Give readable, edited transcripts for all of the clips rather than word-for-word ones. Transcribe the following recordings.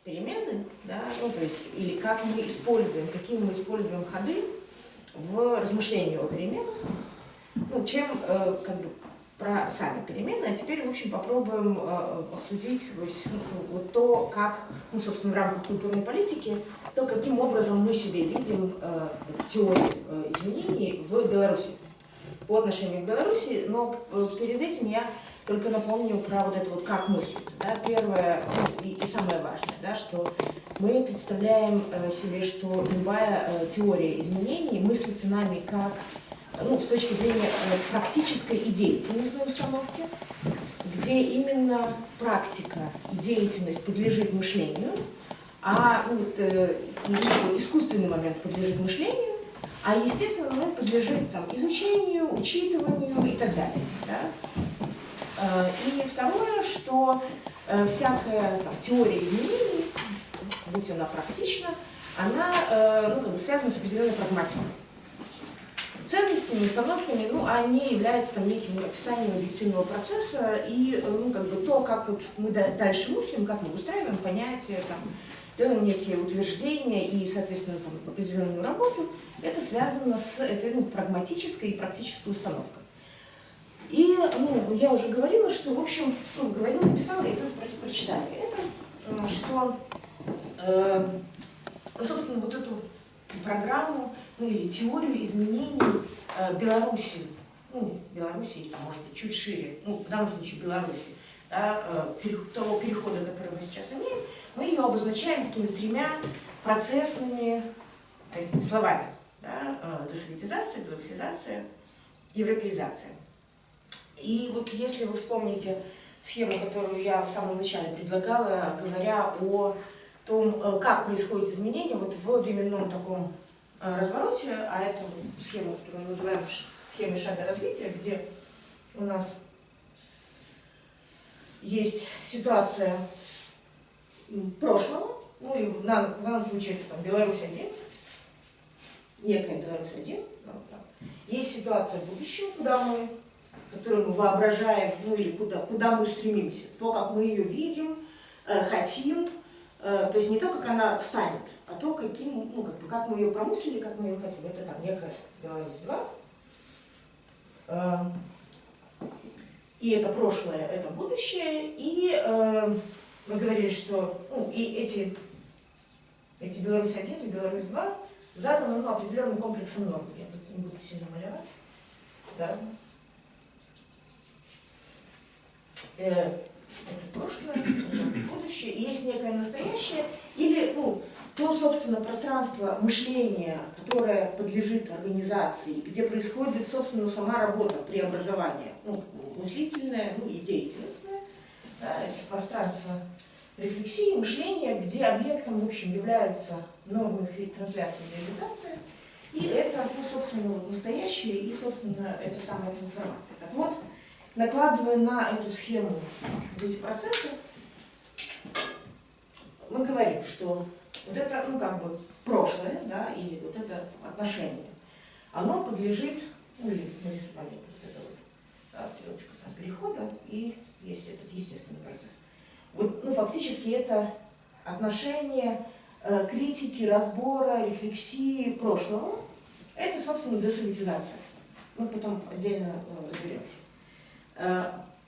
перемены, да, ну, то есть, или как мы используем, какие мы используем ходы в размышлении о переменах, ну, чем как бы про сами перемены. А теперь, в общем, попробуем обсудить вот то, как, ну, собственно, в рамках культурной политики, то, каким образом мы себе видим теорию изменений в Беларуси, по отношению к Беларуси. Но перед этим я только напомню про вот это вот как мыслится. Да? Первое, ну, и самое важное, да, что мы представляем себе, что любая теория изменений мыслится нами как, ну, с точки зрения практической и деятельностной установки, где именно практика и деятельность подлежит мышлению, а ну, и искусственный момент подлежит мышлению, а естественный момент подлежит там, изучению, учитыванию и так далее. Да? И второе, что всякая там, теория изменений, будь она практична, она ну, как бы связана с определенной прагматикой. Ценностями, установками, ну, они являются там, неким описанием объективного процесса, и ну, как бы то, как вот мы дальше мыслим, как мы устраиваем понятия, там, делаем некие утверждения и, соответственно, там, определенную работу, это связано с этой ну, прагматической и практической установкой. И ну, я уже говорила, что, в общем, ну, говорила, написала, и вы прочитали это, что, собственно, вот эту программу, ну или теорию изменений Беларуси, ну, Беларуси, или, там, может быть, чуть шире, ну, в данном случае Беларуси, да, того перехода, который мы сейчас имеем, мы ее обозначаем такими тремя процессными словами. Да, десоветизация, белорусизация, европеизация. И вот если вы вспомните схему, которую я в самом начале предлагала, говоря о том, как происходит изменение вот в временном таком развороте, а это схема, которую мы называем схемой шага развития, где у нас есть ситуация прошлого, ну и в данном случае это там, Беларусь-1, некая Беларусь-1, есть ситуация будущего, которую мы воображаем, ну или куда мы стремимся, то, как мы ее видим, хотим, то есть не то, как она станет, а то, каким, ну, как мы ее промыслили, как мы ее хотим. Это там некая Беларусь-2. И это прошлое, это будущее. И мы говорили, что ну, и эти Беларусь-1 и Беларусь-2 заданы ну, определенным комплексом норм. Я тут не буду сильно малевать. Да. Это прошлое, это будущее, и есть некое настоящее, или ну, то, собственно, пространство мышления, которое подлежит организации, где происходит, собственно, сама работа преобразования, ну, мыслительная, ну и деятельностная, да, это пространство рефлексии, мышления, где объектом, в общем, являются нормы трансляции и реализации, и это, ну, собственно, вот настоящее, и, собственно, это самая трансформация. Так вот, накладывая на эту схему эти процессы, мы говорим, что вот это, ну, как бы прошлое, да, или вот это отношение, оно подлежит, ну, или нарисовали это с этого да, стрелочку перехода, и есть этот естественный процесс. Вот, ну, фактически это отношение критики, разбора, рефлексии прошлого, это, собственно, десоветизация. Мы потом отдельно разберемся.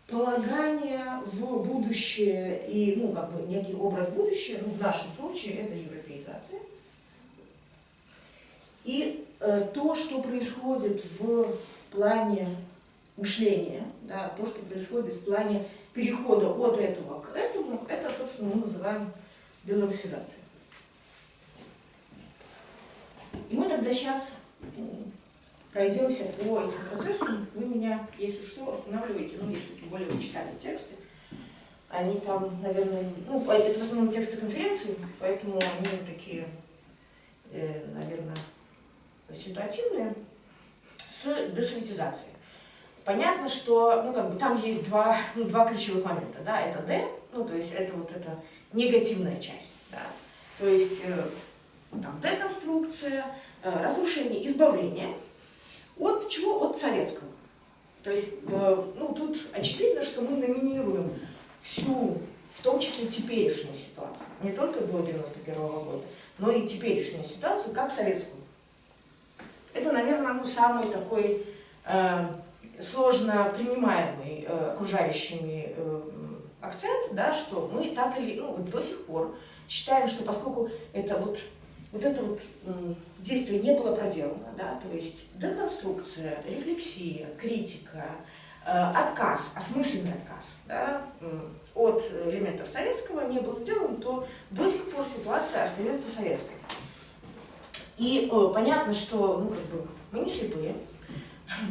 Полагание в будущее и, ну, как бы некий образ будущего, ну, в нашем случае это европеизация. И то, что происходит в плане мышления, да, то, что происходит в плане перехода от этого к этому, это, собственно, мы называем белорусизацией. И мы тогда сейчас пройдемся по этим процессам. Вы меня, если что, останавливаете, ну, если тем более вы читали тексты. Они там, наверное, ну, это в основном тексты конференции, поэтому они такие, наверное, ситуативные, с десоветизацией. Понятно, что, ну, как бы там есть два ключевых момента, да, это D, ну, то есть это вот эта негативная часть, да, то есть там деконструкция, разрушение, избавление. От чего? От советского. То есть, ну, тут очевидно, что мы номинируем всю, в том числе теперешнюю ситуацию. ситуацию, не только до 91 года, но и теперешнюю ситуацию, как советскую. Это, наверное, ну, самый такой сложно принимаемый окружающими акцент, да, что мы так или ну, вот до сих пор считаем, что поскольку это вот это действие не было проделано, да, то есть деконструкция, рефлексия, критика, отказ, осмысленный отказ, да, от элементов советского не был сделан, то до сих пор ситуация остается советской. И понятно, что ну, как бы, мы не слепые,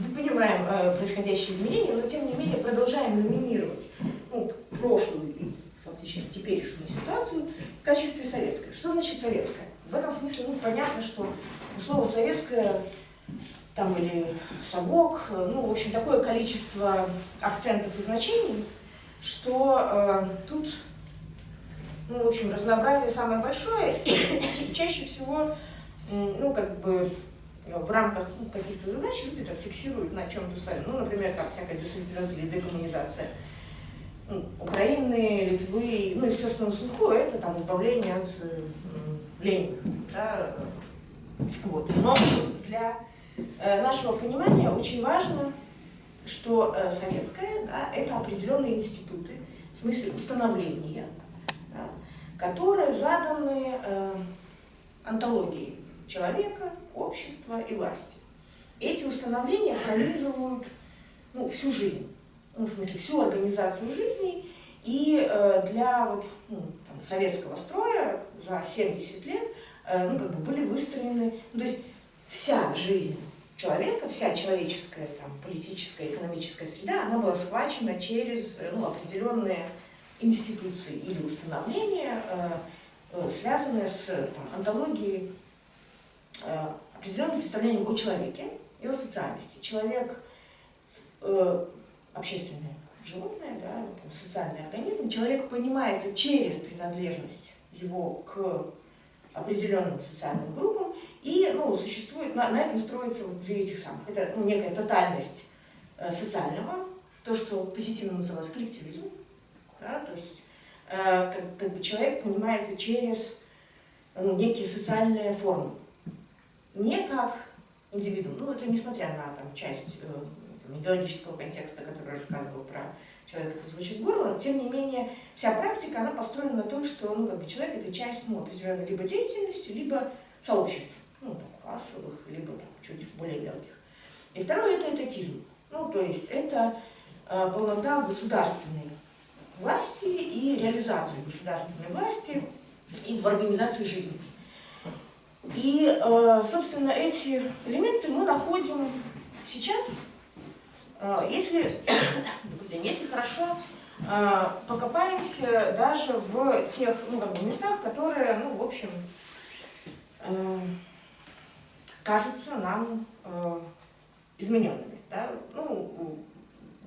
мы понимаем происходящие изменения, но тем не менее продолжаем номинировать ну, прошлую и фактически теперешнюю ситуацию в качестве советской. Что значит советская? В этом смысле ну, понятно, что слово советское там, или совок, ну, в общем, такое количество акцентов и значений, что тут, ну, в общем, разнообразие самое большое, и чаще всего, ну, как бы, в рамках ну, каких-то задач люди так фиксируют на чем-то своем. Ну, например, там всякая десоветизация или декоммунизация Украины, Литвы, ну и все, что на слуху, это там избавление от Ленина. Да? Вот. Но для нашего понимания очень важно, что советское да, это определенные институты, в смысле установления, да, которые заданы онтологией человека, общества и власти. Эти установления пронизывают ну, всю жизнь, ну, в смысле всю организацию жизни, и для вот, ну, там, советского строя за 70 лет ну, как бы были выстроены, ну, то есть вся жизнь человека, вся человеческая там, политическая, экономическая среда, она была схвачена через ну, определенные институции или установления, связанные с там, онтологией, определенным представлением о человеке и о социальности. Человек общественное животное, да, там, социальный организм. Человек понимается через принадлежность его к определенным социальным группам, и ну, существует, на этом строится вот две этих самых. Это ну, некая тотальность социального, то, что позитивно называлось коллективизм, да, то есть как бы человек понимается через ну, некие социальные формы, не как индивидуум. Ну, это несмотря на там, часть идеологического контекста, который рассказывал про человека, это звучит горло, но тем не менее вся практика, она построена на том, что ну, как бы человек это часть ну, определенной либо деятельности, либо сообществ, ну, там, классовых, либо там, чуть более мелких. И второе это этатизм. Ну, то есть это полнота государственной власти и реализации государственной власти и в организации жизни. И, собственно, эти элементы мы находим сейчас, если хорошо покопаемся даже в тех ну, как бы местах, которые, ну, в общем, кажутся нам измененными. Да? Ну,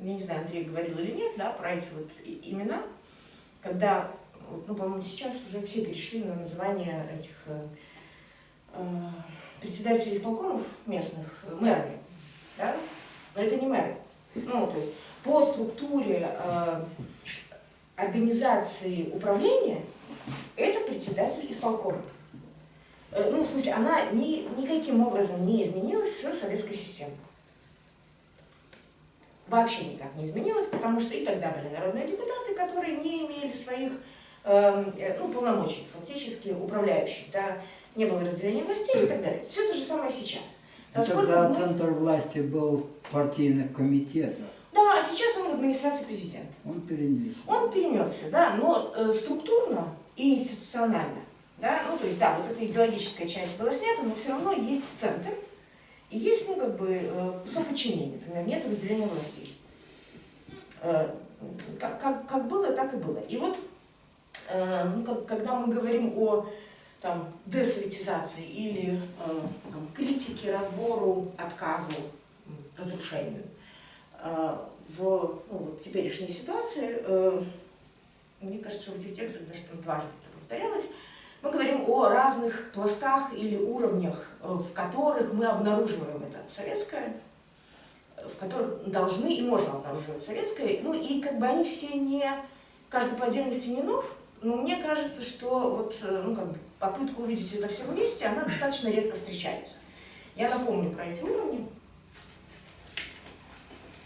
я не знаю, Андрей говорил или нет, да, про эти вот имена, когда, ну, по-моему, сейчас уже все перешли на называние этих председателей исполкомов местных мэрами, да? Но это не мэры. Ну, то есть по структуре организации управления это председатель исполкома. Ну, в смысле, она никаким образом не изменилась с советской системой. Вообще никак не изменилась, потому что и тогда были народные депутаты, которые не имели своих ну, полномочий, фактически управляющих, да, не было разделения властей и так далее. Все то же самое сейчас. Тогда центр власти был партийный комитет. Да, а сейчас он в администрации президента. Он перенесся. Он перенесся, да, но структурно и институционально. Да, ну, то есть, да, вот эта идеологическая часть была снята, но все равно есть центр и есть, ну, как бы, соподчинение, например, нет разделения властей. Как было, так и было. И вот, ну, когда мы говорим о там, десоветизации или там, критике, разбору, отказу, разрушению в ну, вот, теперешней ситуации, мне кажется, что в этих текстах даже там дважды это повторялось, мы говорим о разных пластах или уровнях, в которых мы обнаруживаем это советское, в которых должны и можно обнаруживать советское, ну и как бы они все не, каждый по отдельности не нов, Но мне кажется, что вот, ну, как бы попытка увидеть это все вместе, она достаточно редко встречается. Я напомню про эти уровни,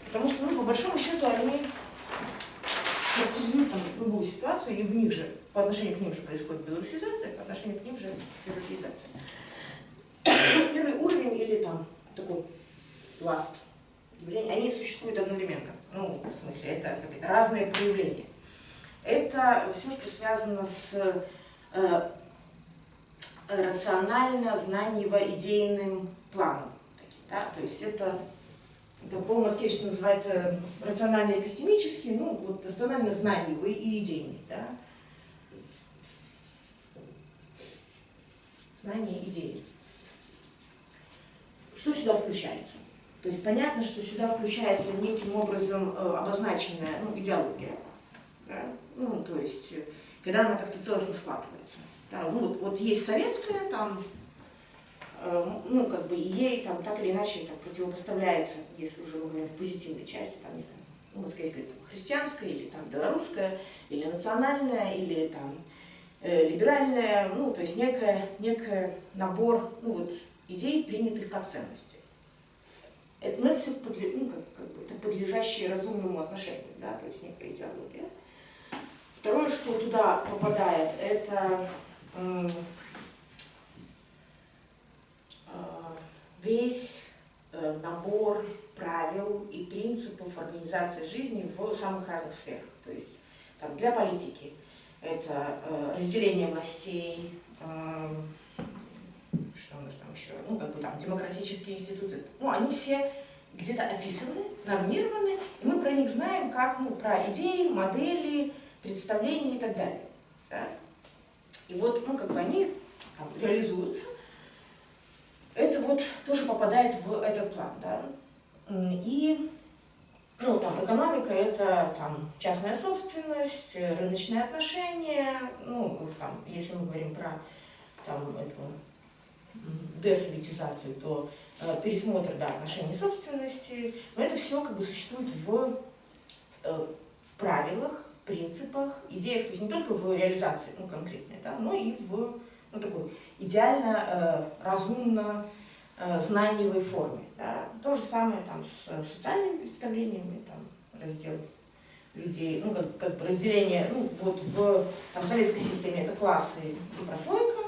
потому что, ну, по большому счету, они характеризуют там любую ситуацию, и в них же, по отношению к ним же происходит белорусизация, по отношению к ним же европеизация. Первый уровень или там такой пласт явлений, они существуют одновременно. Ну, в смысле, это какие-то разные проявления. Это все, что связано с рационально-знаниево-идейным планом. Да? То есть это Пол Мацкевич называет рационально-эпистемический, ну, вот рационально-знаниевый и идейный. Да? Знание идеи. Что сюда включается? То есть понятно, что сюда включается неким образом обозначенная, ну, идеология. Да? Ну, то есть, когда она как-то целостно складывается. Да? Ну, вот есть советская, там, ну, как бы ей там так или иначе там, противопоставляется, если уже мы говорим в позитивной части, там, не знаю, ну, вот скорее говорить, христианская, или там белорусская, или национальная, или там либеральная, ну, то есть некий набор, ну, вот, идей, принятых как ценности. Но это все это подлежащее разумному отношению, да, то есть некая идеология. Второе, что туда попадает, это весь набор правил и принципов организации жизни в самых разных сферах. То есть там, для политики это разделение властей, что у нас там еще, ну, как бы там демократические институты, ну, они все где-то описаны, нормированы, и мы про них знаем как, ну, про идеи, модели, представления и так далее. Да? И вот, ну, как бы они там реализуются. Это вот тоже попадает в этот план, да. И, ну, там, экономика – это там частная собственность, рыночные отношения, ну, там, если мы говорим про там, эту десоветизацию, то пересмотр, да, отношений собственности, но это все как бы существует в правилах, принципах, идеях, то есть не только в реализации, ну, конкретной, да, но и в, ну, такой идеально разумно знаниевой форме. Да. То же самое там с социальными представлениями, там, раздел людей, ну, как бы разделение, ну, вот в там, советской системе это классы и прослойка,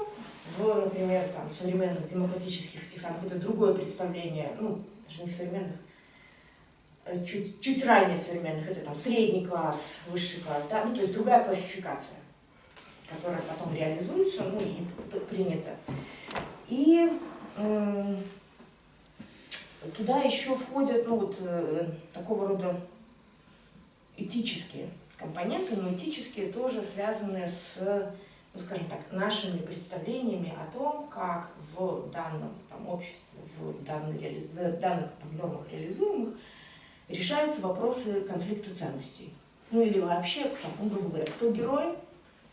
в, например, там, современных демократических этих самых, это другое представление, ну, даже не современных, чуть ранее современных, это там средний класс, высший класс, да, ну, то есть другая классификация, которая потом реализуется, ну, и принята. И туда еще входят, ну, вот такого рода этические компоненты, но этические тоже связаны с, ну, скажем так, нашими представлениями о том, как в данном там, обществе, в данных нормах реализуемых решаются вопросы конфликта ценностей. Ну или вообще, там, ну, грубо говоря, кто герой,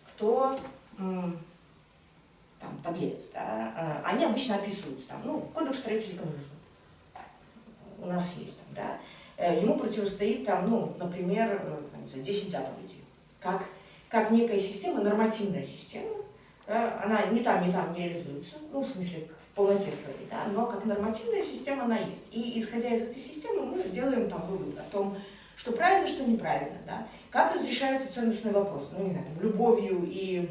кто там, подлец. Да? Они обычно описываются. Там, ну, кодекс строителей коммунизма у нас есть. Там, да? Ему противостоит, там, ну, например, 10 заповедей. Как некая система, нормативная система, да? Она ни там не реализуется, ну, в смысле, в полноте своей, да? Но как нормативная система она есть. И исходя из этой системы мы делаем там вывод о том, что правильно, что неправильно, да? Как разрешаются ценностные вопросы, ну, не знаю, там, любовью и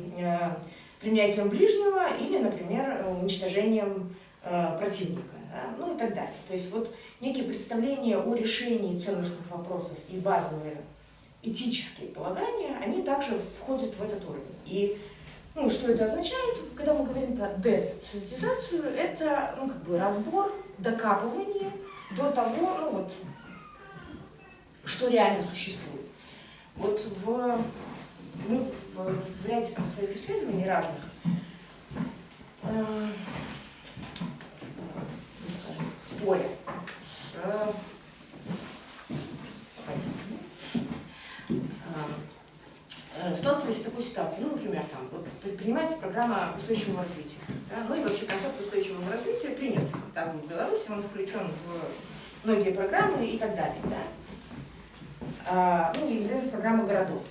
принятием ближнего или, например, уничтожением противника, да? Ну и так далее. То есть вот некие представления о решении ценностных вопросов и базовые этические полагания, они также входят в этот уровень. И, ну, что это означает, когда мы говорим про десоветизацию, это, ну, как бы разбор, докапывание до того, ну, вот, что реально существует. Вот мы в ряде там, своих исследований разных споря сталкивались с такой ситуацией. Ну, например, там, вот, принимается программа устойчивого развития. Да? Ну и вообще концепт устойчивого развития принят так в Беларуси, он включен в многие программы и так далее. Да? Ну и, например, в программу городов.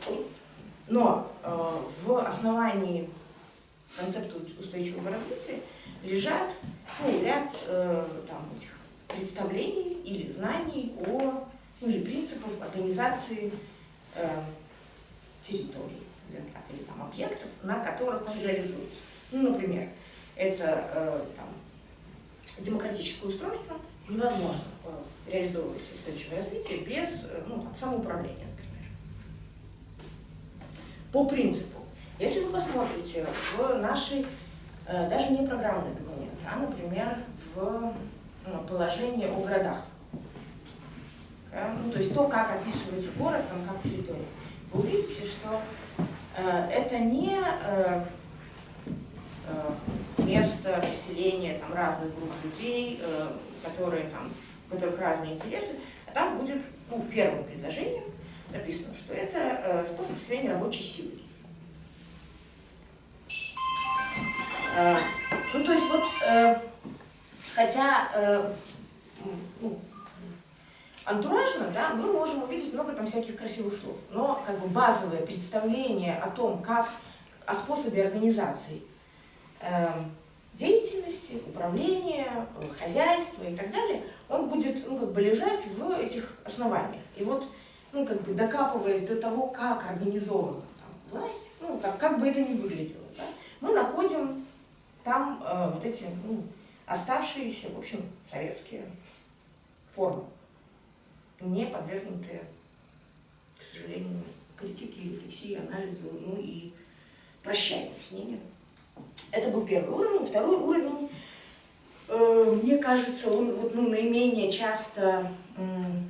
Но в основании концепта устойчивого развития лежат ряд там, этих представлений или знаний о, или принципов организации территорий, или там, объектов, на которых он реализуется. Ну, например, это там, демократическое устройство. Невозможно реализовывать устойчивое развитие без там, самоуправления, например. По принципу, если вы посмотрите в наши, даже не программные документы, а, например, в положение о городах, то есть то, как описывается город, там, как территория, вы увидите, что это не место расселения там, разных групп людей, у которых разные интересы, а там будет первым предложением написано, что это способ расселения рабочей силы. То есть вот, хотя антуражно, да, мы можем увидеть много там всяких красивых слов, но как бы базовое представление о том, о способе организации деятельности, управления, хозяйства и так далее, он будет лежать в этих основаниях. И вот, докапываясь до того, как организована там, власть, как бы это ни выглядело, да, мы находим там вот эти оставшиеся, в общем, советские формы, не подвергнутые, к сожалению, критике, рефлексии, анализу, и прощанию с ними. Это был первый уровень. Второй уровень, мне кажется, он наименее часто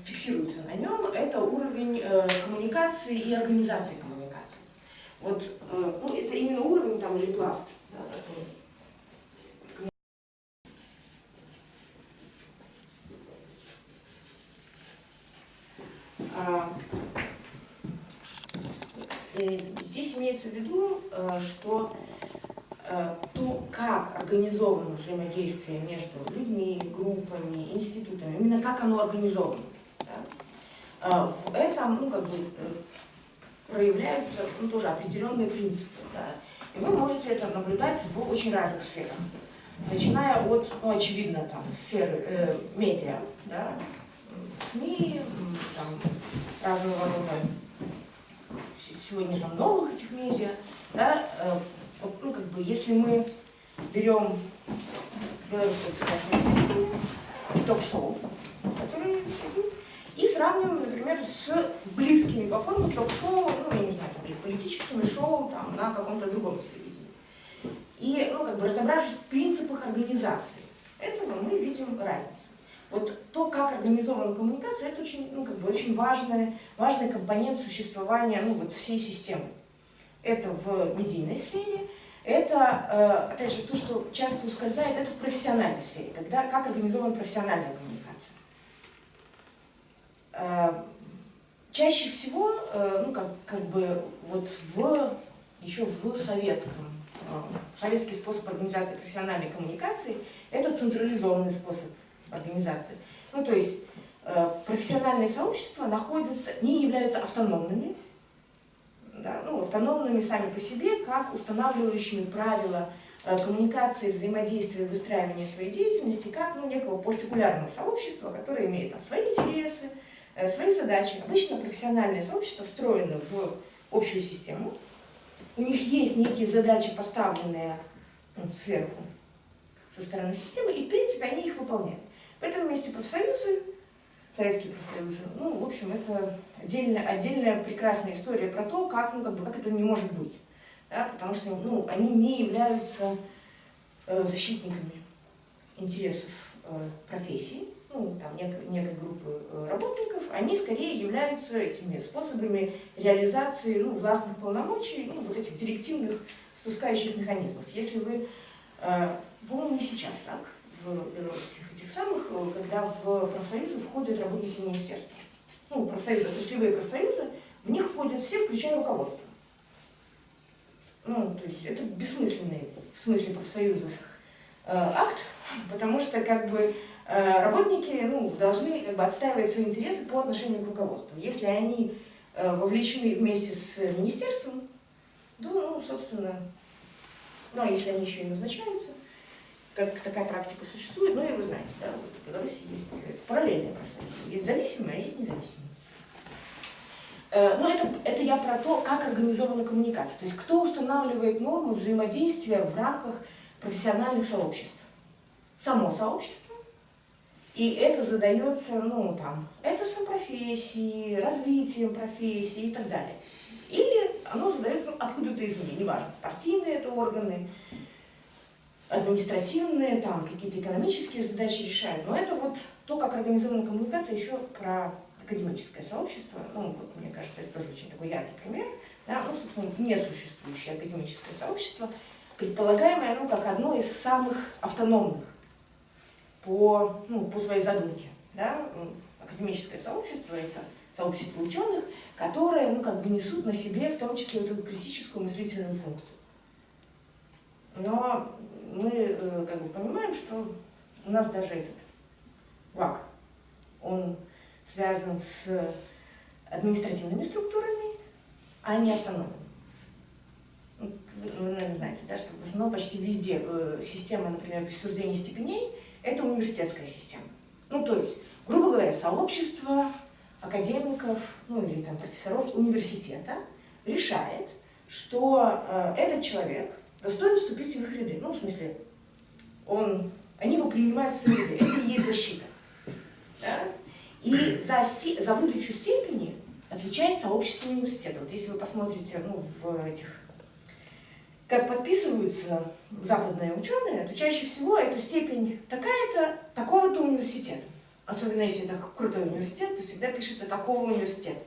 фиксируется на нем. Это уровень коммуникации и организации коммуникации. Вот, это именно уровень там, или пласт. Да, здесь имеется в виду, что то, как организовано взаимодействие между людьми, группами, институтами, именно как оно организовано, да, в этом проявляются тоже определенные принципы. Да, и вы можете это наблюдать в очень разных сферах, начиная от, очевидно, там, сферы медиа, да, СМИ, там, разного рода сегодня там новых этих медиа, да, если мы берем белорусское государственное телевидение, ток-шоу, которые идут, и сравниваем, например, с близкими по форме ток-шоу, я не знаю, или политическими шоу там, на каком-то другом телевидении. И, разобравшись в принципах организации этого, мы видим разницу. Вот то, как организована коммуникация, это очень, очень важный компонент существования всей системы. Это в медийной сфере, это, опять же, то, что часто ускользает, это в профессиональной сфере, как организована профессиональная коммуникация. Чаще всего, еще в советский способ организации профессиональной коммуникации, это централизованный способ организации. То есть профессиональные сообщества не являются автономными, да, автономными сами по себе, как устанавливающими правила коммуникации, взаимодействия, выстраивания своей деятельности, как некого партикулярного сообщества, которое имеет там, свои интересы, свои задачи. Обычно профессиональные сообщества встроены в общую систему, у них есть некие задачи, поставленные сверху, со стороны системы, и в принципе они их выполняют. В этом месте профсоюзы, советские профсоюзы, в общем, это отдельная прекрасная история про то, как это не может быть. Да, потому что они не являются защитниками интересов профессии, некой группы работников, они скорее являются этими способами реализации властных полномочий, этих директивных спускающих механизмов. Если вы, по-моему, не сейчас так, в белорусских этих самых, когда в профсоюзы входят работники министерства. Профсоюзы, отраслевые профсоюзы, в них входят все, включая руководство. То есть это бессмысленный в смысле профсоюзов акт, потому что работники должны отстаивать свои интересы по отношению к руководству. Если они вовлечены вместе с министерством, ну, собственно, ну, а если они еще и назначаются, как такая практика существует, ну, и вы знаете, да, вот в Беларуси есть параллельные профсоюзы, есть зависимые, а есть независимые. Но это я про то, как организована коммуникация, то есть кто устанавливает нормы взаимодействия в рамках профессиональных сообществ. Само сообщество, и это задается, ну, там, этосом профессии, развитием профессии и так далее. Или оно задается откуда-то извне, неважно, партийные это органы, административные, там, какие-то экономические задачи решают, но это вот то, как организована коммуникация, еще про академическое сообщество, ну, вот, мне кажется, это тоже очень такой яркий пример, да, ну, собственно, несуществующее академическое сообщество, предполагаемое, ну, как одно из самых автономных по своей задумке, да, академическое сообщество – это сообщество ученых, которые, ну, как бы несут на себе в том числе вот эту критическую мыслительную функцию. Но мы как бы понимаем, что у нас даже этот ВАК, он связан с административными структурами, а не автономными. Вы, наверное, знаете, да, что в основном почти везде система, например, присуждения степеней – это университетская система. Ну, то есть, грубо говоря, сообщество академиков, ну, или там профессоров университета решает, что этот человек достоин вступить в их ряды. Ну, в смысле, они его принимают в свои ряды. Это и есть защита. Да? И за выдачу степени отвечает сообщество университета. Вот если вы посмотрите, ну, в этих, как подписываются западные ученые, то чаще всего эта степень такая-то, такого-то университета. Особенно если это крутой университет, то всегда пишется такого университета.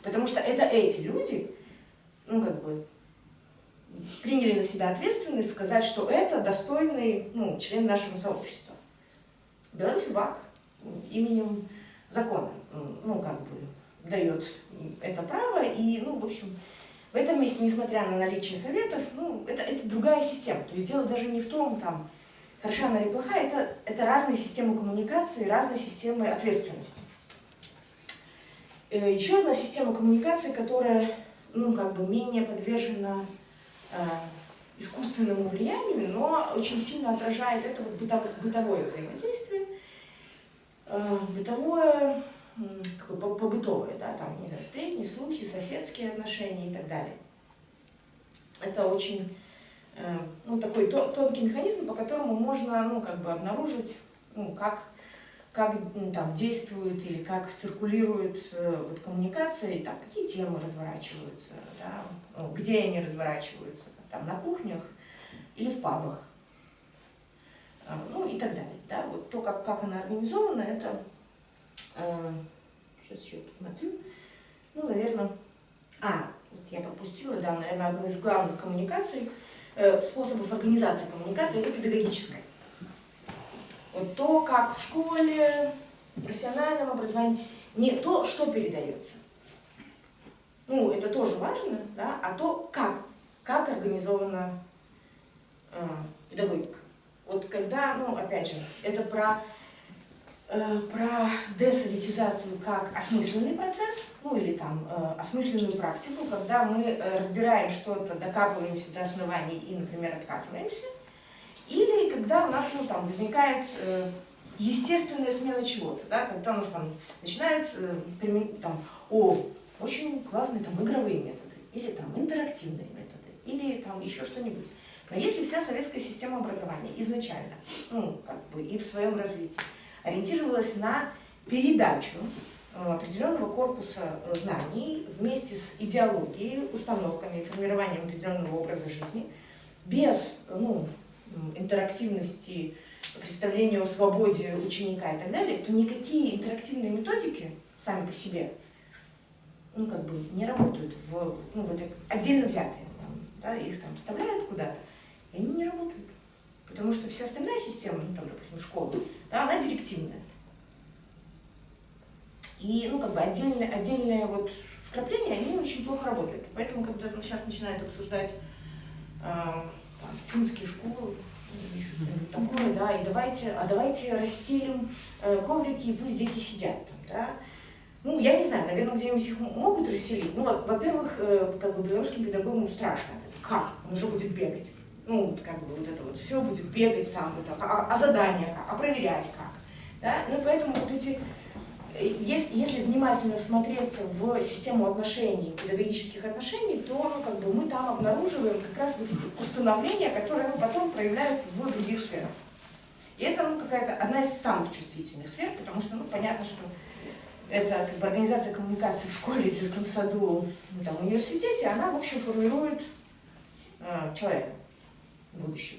Потому что это эти люди, ну, как бы, приняли на себя ответственность сказать, что это достойный, ну, член нашего сообщества. В Беларуси ВАК именем закона, ну, как бы, дает это право, и, ну, в общем, в этом месте, несмотря на наличие советов, ну, это другая система. То есть дело даже не в том, там, хороша она или плохая, это разные системы коммуникации, разные системы ответственности. Еще одна система коммуникации, которая, ну, как бы менее подвержена искусственному влиянию, но очень сильно отражает это вот бытовое взаимодействие, бытовое, как бы побытовое, да, там, не знаю, сплетни, слухи, соседские отношения и так далее. Это очень, ну, такой тонкий механизм, по которому можно, ну, как бы обнаружить, ну, как там действует или как циркулирует вот коммуникация, и так, какие темы разворачиваются, да, ну, где они разворачиваются, там, на кухнях или в пабах, ну, и так далее. Да. Вот то, как она организована, это, сейчас еще посмотрю, ну, наверное, вот я пропустила, да, наверное, одну из главных коммуникаций, способов организации коммуникации, это педагогическая. Вот то, как в школе, в профессиональном образовании, не то, что передается. Ну, это тоже важно, да, а то, как организована педагогика. Вот когда, ну, опять же, это про десоветизацию как осмысленный процесс, ну, или там осмысленную практику, когда мы разбираем что-то, докапываемся до оснований и, например, отказываемся. Или когда у нас, ну, там, возникает естественная смена чего-то, да, когда у нас там начинают применять, там, очень классные там игровые методы, или там интерактивные методы, или там еще что-нибудь. Но если вся советская система образования изначально, ну, как бы и в своем развитии ориентировалась на передачу определенного корпуса знаний вместе с идеологией, установками, формированием определенного образа жизни, без, ну, интерактивности, представления о свободе ученика и так далее, то никакие интерактивные методики сами по себе, ну, как бы не работают в этой отдельно взятые, там, да, их там вставляют куда-то, и они не работают. Потому что вся остальная система, ну, там, допустим, школа, да, она директивная. И, ну, как бы отдельные вот вкрапления, они очень плохо работают. Поэтому, когда сейчас начинают обсуждать там, финские школы, или еще что-нибудь такое, да, и давайте расстелим коврики, и пусть дети сидят там, да. Ну, я не знаю, наверное, где-нибудь их могут расселить. Ну, во-первых, как бы белорусским педагогам страшно от этой как? Он уже будет бегать. Ну, вот как бы вот это вот все будет бегать там, вот, а задания как, а проверять как. Да? Ну, поэтому вот эти, если внимательно всмотреться в систему отношений, педагогических отношений, то ну, как бы мы там обнаруживаем как раз вот эти установления, которые ну, потом проявляются в других сферах. И это ну, какая-то одна из самых чувствительных сфер, потому что ну, понятно, что это как бы организация коммуникации в школе, в детском саду, ну, там, в университете, она, в общем, формирует человека будущего.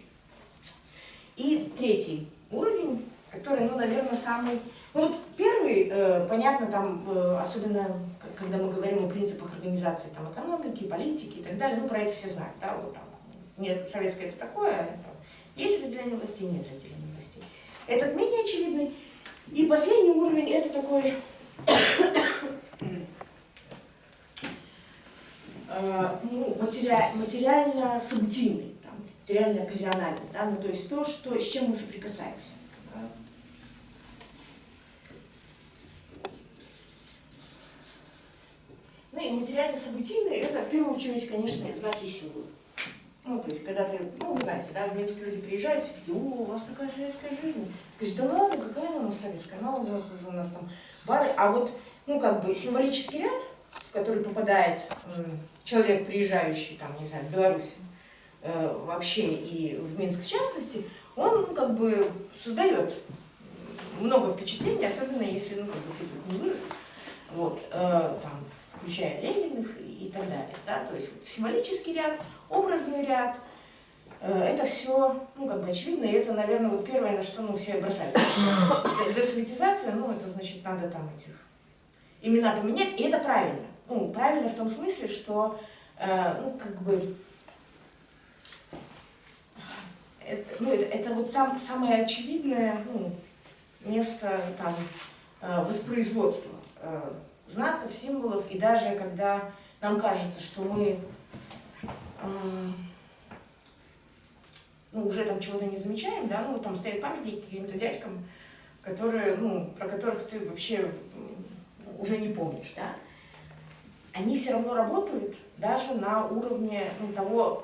И третий уровень, который, ну, наверное, самый... Ну, вот первый, понятно, там, особенно, когда мы говорим о принципах организации там, экономики, политики и так далее, ну, про это все знают, да, вот там, нет, советское это такое, там, есть разделение властей, нет разделения властей. Этот менее очевидный. И последний уровень, это такой... ну, материально-событийный, материально-оказиональный, да, ну, то есть то, что, с чем мы соприкасаемся. Да. Ну и материально-событийный, это в первую очередь, конечно, знаки силы. Ну, то есть, когда ты, ну, вы знаете, да, в Минск люди приезжают, все такие, о, у вас такая советская жизнь. Ты говоришь, да ладно, какая она у нас советская, она у нас там бары. А вот, ну, как бы символический ряд, в который попадает человек, приезжающий, там, не знаю, в Беларусь вообще и в Минск в частности, он, ну, как бы создает много впечатлений, особенно если, ну, как бы ты тут не вырос, вот, там, включая Лениных и так далее, да, то есть вот, символический ряд, образный ряд, это все, ну, как бы очевидно, и это, наверное, вот первое, на что, ну, все бросают. Десоветизация, ну, это значит, надо там этих имена поменять, и это правильно. Ну, правильно в том смысле, что, ну, как бы, это вот самое очевидное, ну, место там воспроизводства знаков, символов, и даже когда нам кажется, что мы ну, уже там чего-то не замечаем, да, ну, вот там стоят памятники каким-то дядькам, которые, ну, про которых ты вообще уже не помнишь, да, они все равно работают даже на уровне ну, того,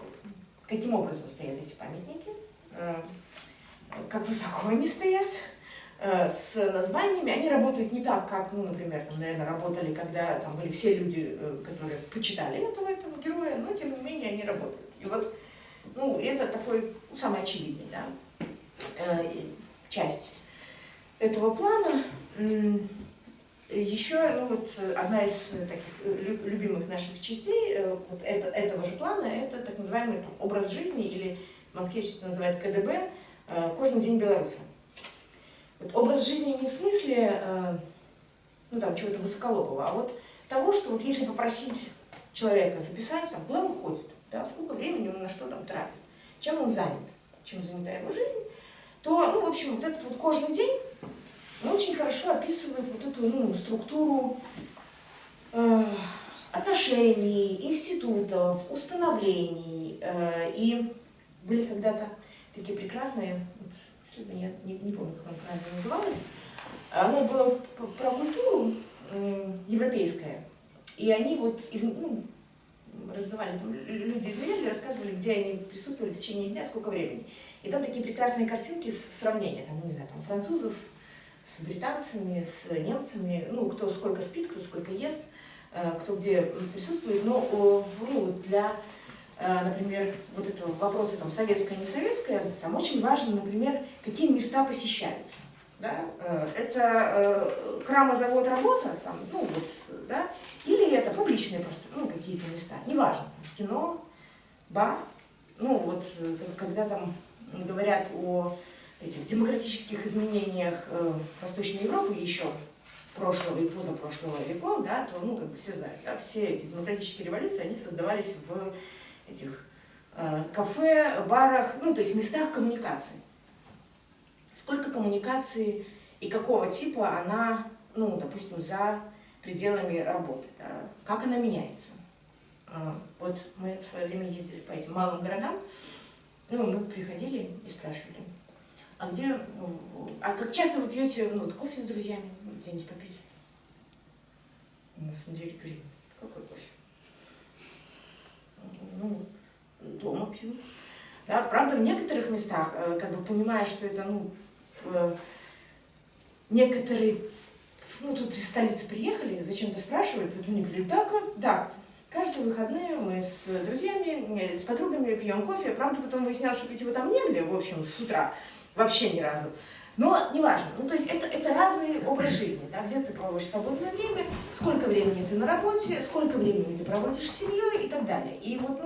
каким образом стоят эти памятники, как высоко они стоят, с названиями. Они работают не так, как, ну, например, там, наверное, работали, когда там были все люди, которые почитали этого героя, но тем не менее они работают. И вот, ну, это такой ну, самый очевидный, да, часть этого плана. Еще, ну, вот, одна из таких любимых наших частей вот этого же плана, это так называемый там, образ жизни, или в Москве это называют КДБ, «Кожный день белоруса». Вот образ жизни не в смысле ну, там, чего-то высоколобого, а вот того, что вот если попросить человека записать, там, куда он ходит, да, сколько времени он на что там тратит, чем он занят, чем занята его жизнь, то, ну, в общем, вот этот вот кожный день, он очень хорошо описывает вот эту ну, структуру отношений, институтов, установлений. И были когда-то такие прекрасные исследования, не помню, как оно правильно называлось, оно было про культуру европейское. И они вот ну, раздавали, там, люди измеряли, рассказывали, где они присутствовали в течение дня, сколько времени. И там такие прекрасные картинки сравнения, там, не знаю, там, французов с британцами, с немцами, ну, кто сколько спит, кто сколько ест, кто где присутствует, но ну, для, например, вот этого вопроса там, советское, не советское, там очень важно, например, какие места посещаются. Да? Это крамозавод, работа, там, ну, вот, да? Или это публичные просто, ну, какие-то места, неважно, кино, бар, ну, вот, когда там говорят о этих демократических изменениях Восточной Европы еще прошлого и позапрошлого веков, да, то, ну, как бы все знают, да, все эти демократические революции, они создавались в этих кафе, барах, ну, то есть местах коммуникации. Сколько коммуникации и какого типа она, ну, допустим, за пределами работы, да, как она меняется. Вот мы в свое время ездили по этим малым городам, ну, мы приходили и спрашивали, а где, а как часто вы пьете, ну, вот, кофе с друзьями, где-нибудь попить? Мы смотрели, говорим, какой кофе? Ну, барбекю. Да, правда, в некоторых местах, как бы понимая, что это, некоторые, тут из столицы приехали, зачем-то спрашивают, вот мне говорят, да, каждые выходные мы с друзьями, с подругами пьем кофе. Правда, потом выяснялось, что пить его там негде, в общем, с утра, вообще ни разу. Но неважно, то есть это разный образ жизни, да, где ты проводишь свободное время, сколько времени ты на работе, сколько времени ты проводишь с семьей и так далее. И вот,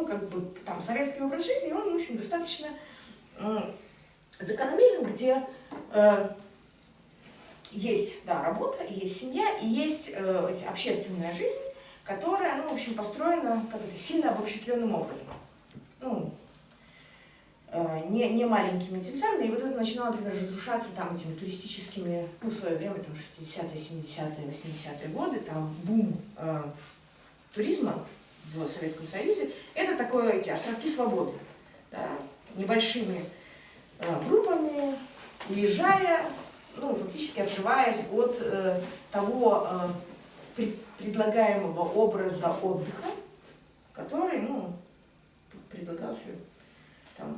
там советский образ жизни, он, в общем, достаточно закономерен, где есть, да, работа, есть семья, и есть общественная жизнь, которая, в общем, построена сильно обобщенным образом. Не маленькими телевизорами, и вот это начинало, например, разрушаться там этими туристическими, в свое время, там, 60-е, 70-е, 80-е годы, там, бум туризма в Советском Союзе, это такое, эти островки свободы, да, небольшими группами, уезжая, фактически отрываясь от того предлагаемого образа отдыха, который, предлагался там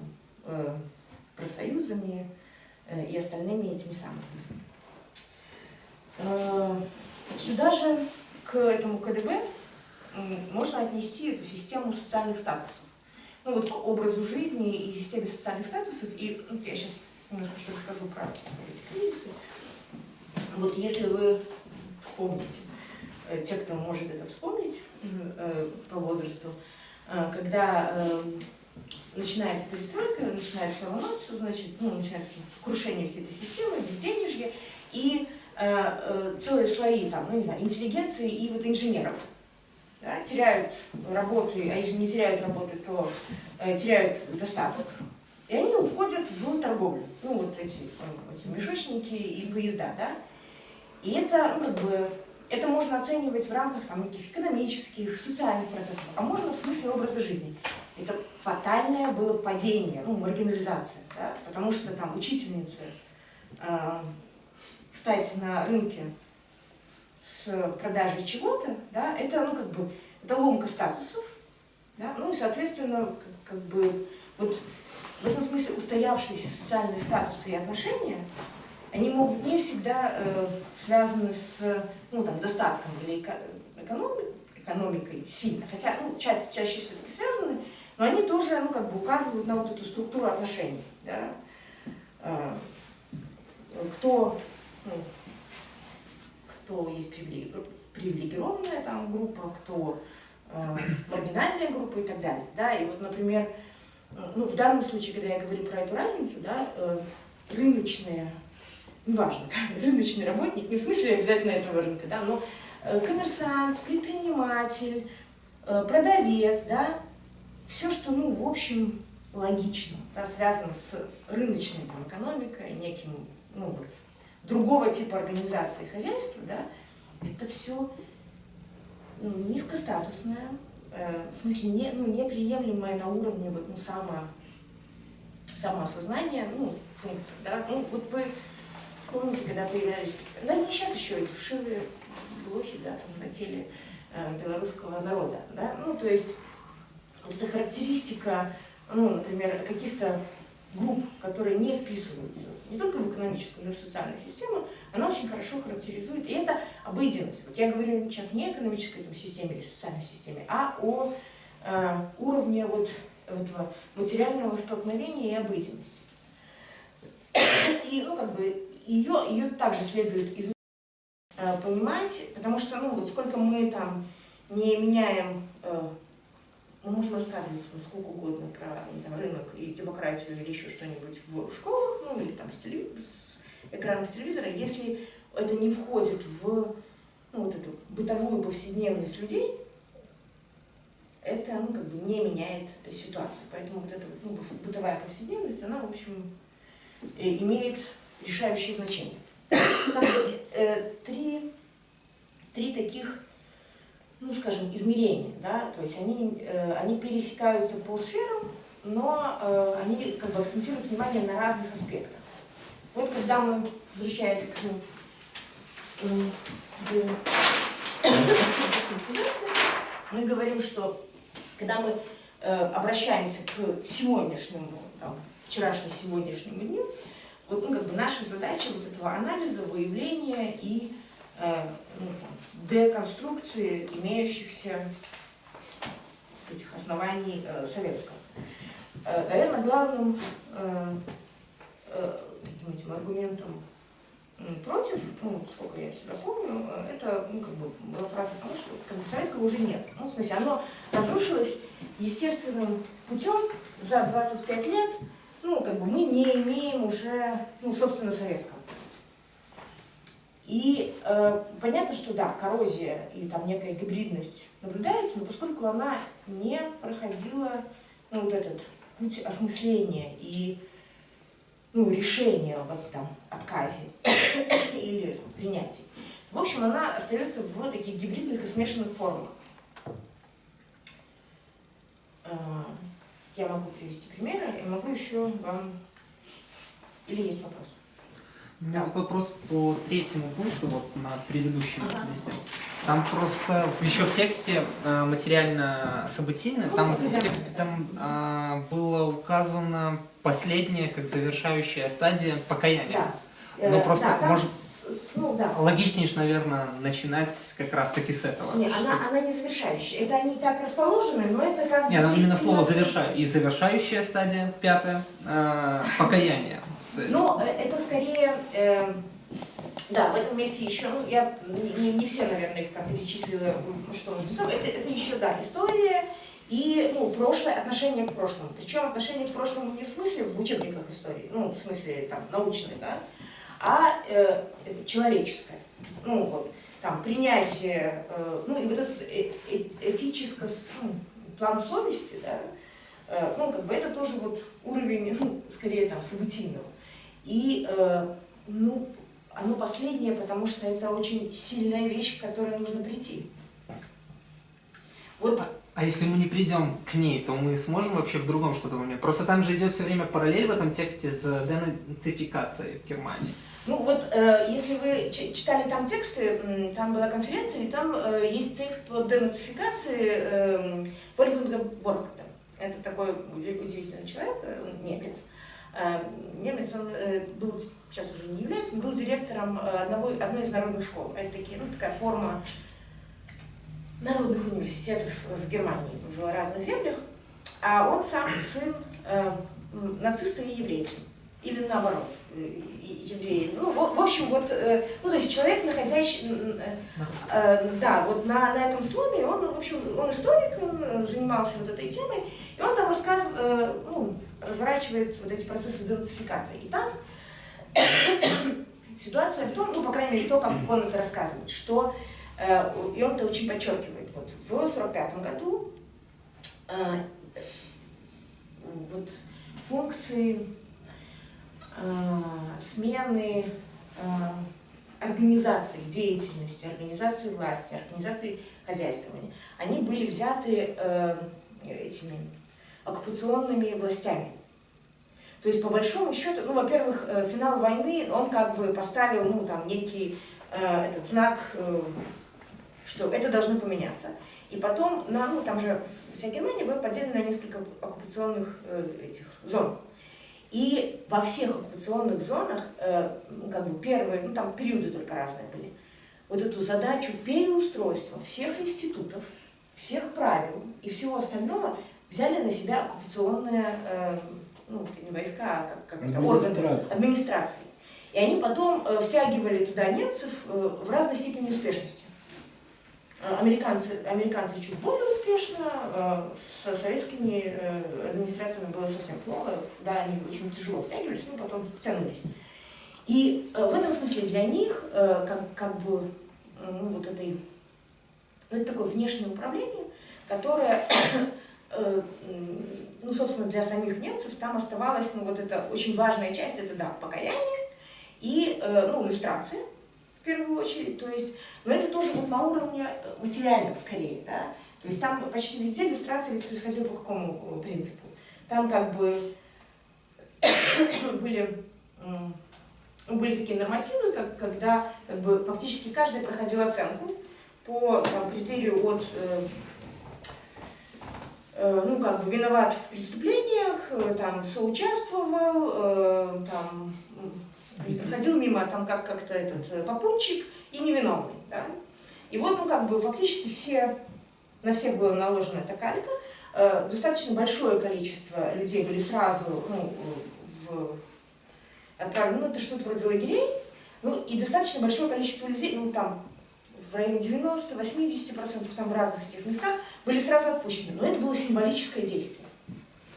профсоюзами и остальными этими самыми. Сюда же, к этому КДБ, можно отнести эту систему социальных статусов. К образу жизни и системе социальных статусов. И я сейчас немножко еще расскажу про эти кризисы. Если вы вспомните, те, кто может это вспомнить по возрасту, когда начинается перестройка, начинает все ломаться, значит, начинается крушение всей этой системы, безденежье, и целые слои, интеллигенции и инженеров, да, теряют работы, а если не теряют работы, то теряют достаток, и они уходят в торговлю, эти мешочники и поезда, да, и это можно оценивать в рамках неких экономических, социальных процессов, а можно в смысле образа жизни. Это фатальное было падение, маргинализация, да, потому что учительницы стать на рынке с продажей чего-то, да, это, это ломка статусов, да, и, соответственно, в этом смысле устоявшиеся социальные статусы и отношения, они могут не всегда связаны с достатком или экономикой сильно, хотя чаще все-таки связаны, но они тоже указывают на эту структуру отношений. Да? Кто есть привилегированная группа, кто маргинальная группа и так далее. Да? И например, в данном случае, когда я говорю про эту разницу, да, рыночные, неважно, рыночный работник, не в смысле обязательно этого рынка, да, но коммерсант, предприниматель, продавец, да, все, что, в общем, логично, да, связано с рыночной экономикой, неким, другого типа организации хозяйства, да, это все низкостатусное, в смысле, неприемлемое на уровне самоосознания, функций, да, вы вспомните, когда появлялись, не сейчас еще эти вшивые блохи, да, на теле белорусского народа, да, то есть эта характеристика, например, каких-то групп, которые не вписываются не только в экономическую, но и в социальную систему, она очень хорошо характеризует, и это обыденность. Я говорю сейчас не о экономической системе или социальной системе, а о уровне этого материального столкновения и обыденности. И, ее также следует изучать, понимать, потому что, сколько мы не меняем, мы можем рассказывать сколько угодно про, рынок и демократию или еще что-нибудь в школах, или с экранов телевизора, если это не входит в эту бытовую повседневность людей, это не меняет ситуацию. Поэтому эта бытовая повседневность, она, в общем, имеет решающее значение. Три таких, скажем, измерения, да, то есть они пересекаются по сферам, но они акцентируют внимание на разных аспектах. Когда мы, возвращаясь к мы говорим, что когда мы обращаемся к сегодняшнему, там, вчерашнему-сегодняшнему дню, вот, ну, как бы наша задача вот этого анализа, выявления и ну, там, деконструкции имеющихся этих оснований советского. Наверное, главным этим аргументом против, ну, сколько я себя помню, это, ну, как бы была фраза о том, что как бы, советского уже нет. Ну, в смысле, оно разрушилось естественным путем за 25 лет, ну, как бы мы не имеем уже, ну, собственно, советского. И понятно, что да, коррозия и там некая гибридность наблюдается, но поскольку она не проходила, ну, вот этот путь осмысления и, ну, решения об этом отказе или принятии, в общем, она остается в таких гибридных и смешанных формах. Я могу привести примеры, и могу еще вам... Или есть вопрос? У меня вопрос по третьему пункту, вот на предыдущем листе. Там просто еще в тексте материально-событийное, там в тексте там было указано последняя, как завершающая стадия покаяния. Да. Но просто, да, может, ну, да. логичнее, наверное, начинать как раз-таки с этого. Нет, она не завершающая. Это они так расположены, но это как... Нет, именно слово «завершаю». И завершающая стадия, пятая, покаяние. Ну, это скорее, да, в этом месте еще, ну, я не все, наверное, их там перечислила, что нужно писать. Это еще, да, история и, ну, прошлое, отношение к прошлому. Причем отношение к прошлому не в смысле в учебниках истории, ну, в смысле там научной, да, а это человеческое. Ну, вот, там, принятие, ну, и вот этот этический план совести, да, ну, как бы это тоже вот уровень, ну, скорее там, событийного. И, ну, оно последнее, потому что это очень сильная вещь, к которой нужно прийти. Вот. А если мы не придем к ней, то мы сможем вообще в другом что-то момент? Просто там же идет все время параллель в этом тексте с денацификацией в Германии. Ну вот, если вы читали там тексты, там была конференция, и там есть текст по денацификации Вольфганга Борхарта. Это такой удивительный человек, немец. Немец, он был, сейчас уже не является, он был директором одной из народных школ. Это такие, ну, такая форма народных университетов в Германии, в разных землях. А он сам сын нациста и еврея. Или наоборот, евреи. Ну, в общем, вот, ну, то есть человек, находящий, да, вот на этом сломе, он, в общем, он историк, он занимался вот этой темой, и он там рассказывает, ну, разворачивает вот эти процессы денацификации. И там ситуация в том, ну, по крайней мере, то, как он это рассказывает, что, и он это очень подчеркивает, вот в 1945 году вот функции смены организации деятельности, организации власти, организации хозяйствования, они были взяты этими оккупационными властями. То есть, по большому счету, ну, во-первых, финал войны, он как бы поставил, ну, там, некий этот знак, что это должно поменяться. И потом, ну, там же вся Германия была поделена на несколько оккупационных этих зон. И во всех оккупационных зонах, как бы первые, ну, там периоды только разные были, вот эту задачу переустройства всех институтов, всех правил и всего остального взяли на себя оккупационные, ну, не войска, а как это, органы администрации. И они потом втягивали туда немцев в разной степени успешности. Американцы чуть более успешно, с советскими администрациями было совсем плохо, да, они очень тяжело втягивались, но потом втянулись. И в этом смысле для них, как бы, ну, вот этой, это такое внешнее управление, которое, ну, собственно, для самих немцев там оставалась, ну, вот эта очень важная часть, это, да, покаяние и, ну, иллюстрация. В первую очередь, то есть, но это тоже вот на уровне материальном скорее, да, то есть там почти везде иллюстрация ведь происходила по какому принципу? Там как бы были такие нормативы, когда как бы фактически каждый проходил оценку по там, критерию от ну, как бы виноват в преступлениях, там, соучаствовал, там, проходил мимо, там, как-то этот попутчик и невиновный, да. И вот, ну, как бы, фактически на всех была наложена эта калька, достаточно большое количество людей были сразу, ну, отправлены, ну, это что-то вроде лагерей, ну, и достаточно большое количество людей, ну, там, в районе 90-80%, там, в разных этих местах, были сразу отпущены. Но это было символическое действие.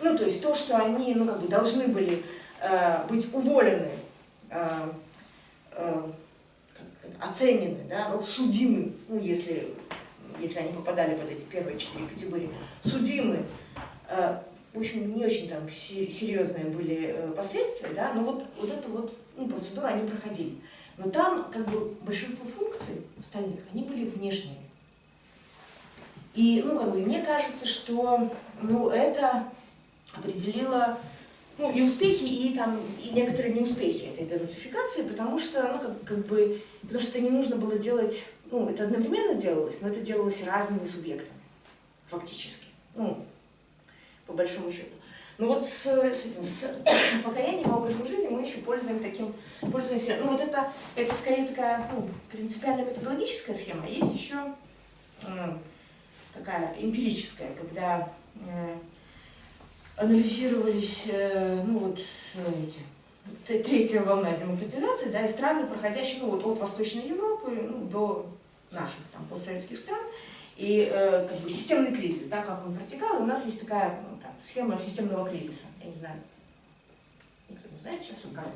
Ну, то есть то, что они, ну, как бы должны были быть уволены, оценены, да, ну, судимы, ну, если они попадали под эти первые 4 категории, судимы, в общем, не очень там серьезные были последствия, да, но вот эту вот, ну, процедуру они проходили. Но там, как бы, большинство функций остальных, они были внешними. И, ну, как бы, мне кажется, что, ну, это определило, ну, и успехи, и там, и некоторые неуспехи этой денацификации, потому что, ну, потому что не нужно было делать, ну, это одновременно делалось, но это делалось разными субъектами, фактически, ну, по большому счету. Но вот с покаянием и образом жизни мы еще пользуемся, ну, вот это скорее такая, ну, принципиально методологическая схема, а есть еще такая эмпирическая, когда анализировались, ну, вот третья волна демократизации, да, и страны, проходящие, ну, вот от Восточной Европы, ну, до наших там постсоветских стран, и как бы системный кризис, да, как он протекал, и у нас есть такая, ну, там, схема системного кризиса, я не знаю, никто не знает, сейчас расскажу.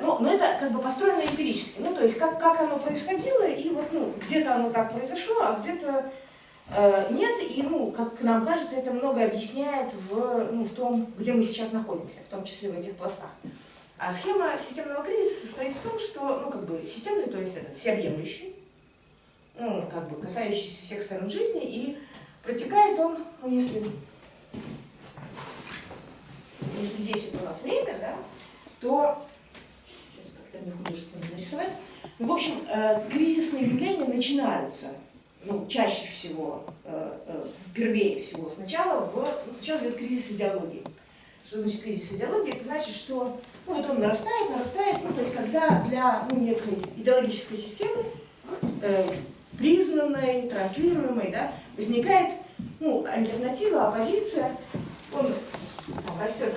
Но это как бы построено эмпирически, ну, то есть как оно происходило, и вот, ну, где-то оно так произошло, а где-то нет, и, ну, как нам кажется, это многое объясняет в том, где мы сейчас находимся, в том числе в этих пластах. А схема системного кризиса состоит в том, что, ну, как бы системный, то есть это всеобъемлющий, ну, как бы касающийся всех сторон жизни, и протекает он, ну, если здесь это у нас время, да, то, сейчас как-то мне художественно нарисовать, ну, в общем, кризисные явления начинаются, ну, чаще всего, первее всего, сначала идет кризис идеологии. Что значит кризис идеологии? Это значит, что, ну, вот он нарастает, ну, то есть когда для, ну, некой идеологической системы, признанной, транслируемой, да, возникает, ну, альтернатива, оппозиция, он там растет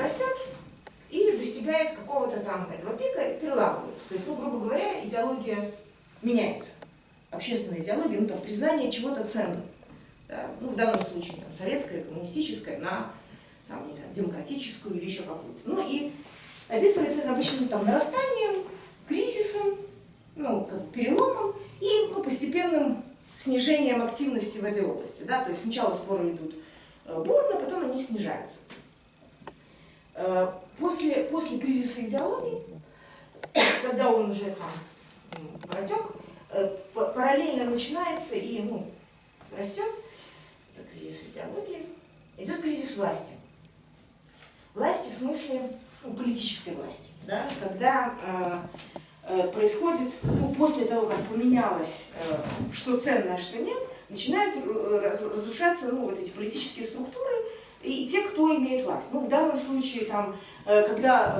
и достигает какого-то там этого пика и переламывается. То есть, ну, грубо говоря, идеология меняется. Общественная идеология, ну, там, признание чего-то ценным. Да? Ну, в данном случае там, советская, коммунистическая на, там, не знаю, демократическую или еще какую-то. Ну, и описывается это обычно там нарастанием, кризисом, ну, как переломом и, ну, постепенным снижением активности в этой области. Да? То есть сначала споры идут бурно, потом они снижаются. После кризиса идеологии, когда он уже там протек, параллельно начинается и, ну, растет, это кризис идеологии, идет кризис власти. Власти в смысле, ну, политической власти, да? Когда происходит, ну, после того, как поменялось, что ценно, а что нет, начинают разрушаться, ну, вот эти политические структуры и те, кто имеет власть. Ну, в данном случае, там, когда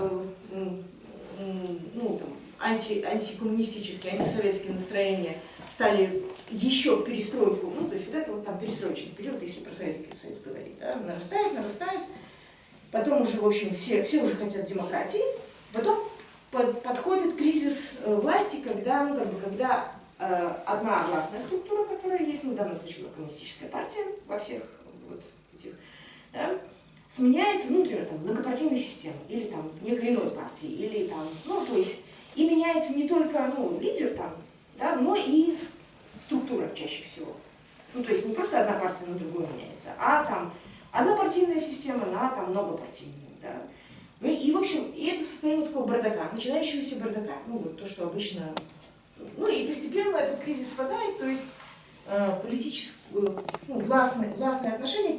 ну, там, антикоммунистические, антисоветские настроения стали еще в перестройку, ну, то есть вот это вот там перестроечный период, если про Советский Союз говорить, да, нарастает, потом уже, в общем, все уже хотят демократии, потом подходит кризис власти, когда, ну, как бы, когда одна властная структура, которая есть, ну, в данном случае коммунистическая партия во всех вот этих, да, сменяется, ну, например, там, многопартийной системой, или там некой иной партии, или там, ну, то есть, и меняется не только, ну, лидер там, да, но и структура чаще всего. Ну, то есть не просто одна партия на другую меняется, а там однопартийная система на там многопартийную, да. Ну и, в общем, и это состояние такого бардака, начинающегося бардака, ну, вот то, что обычно, ну, и постепенно этот кризис спадает, то есть политические, ну, властные отношения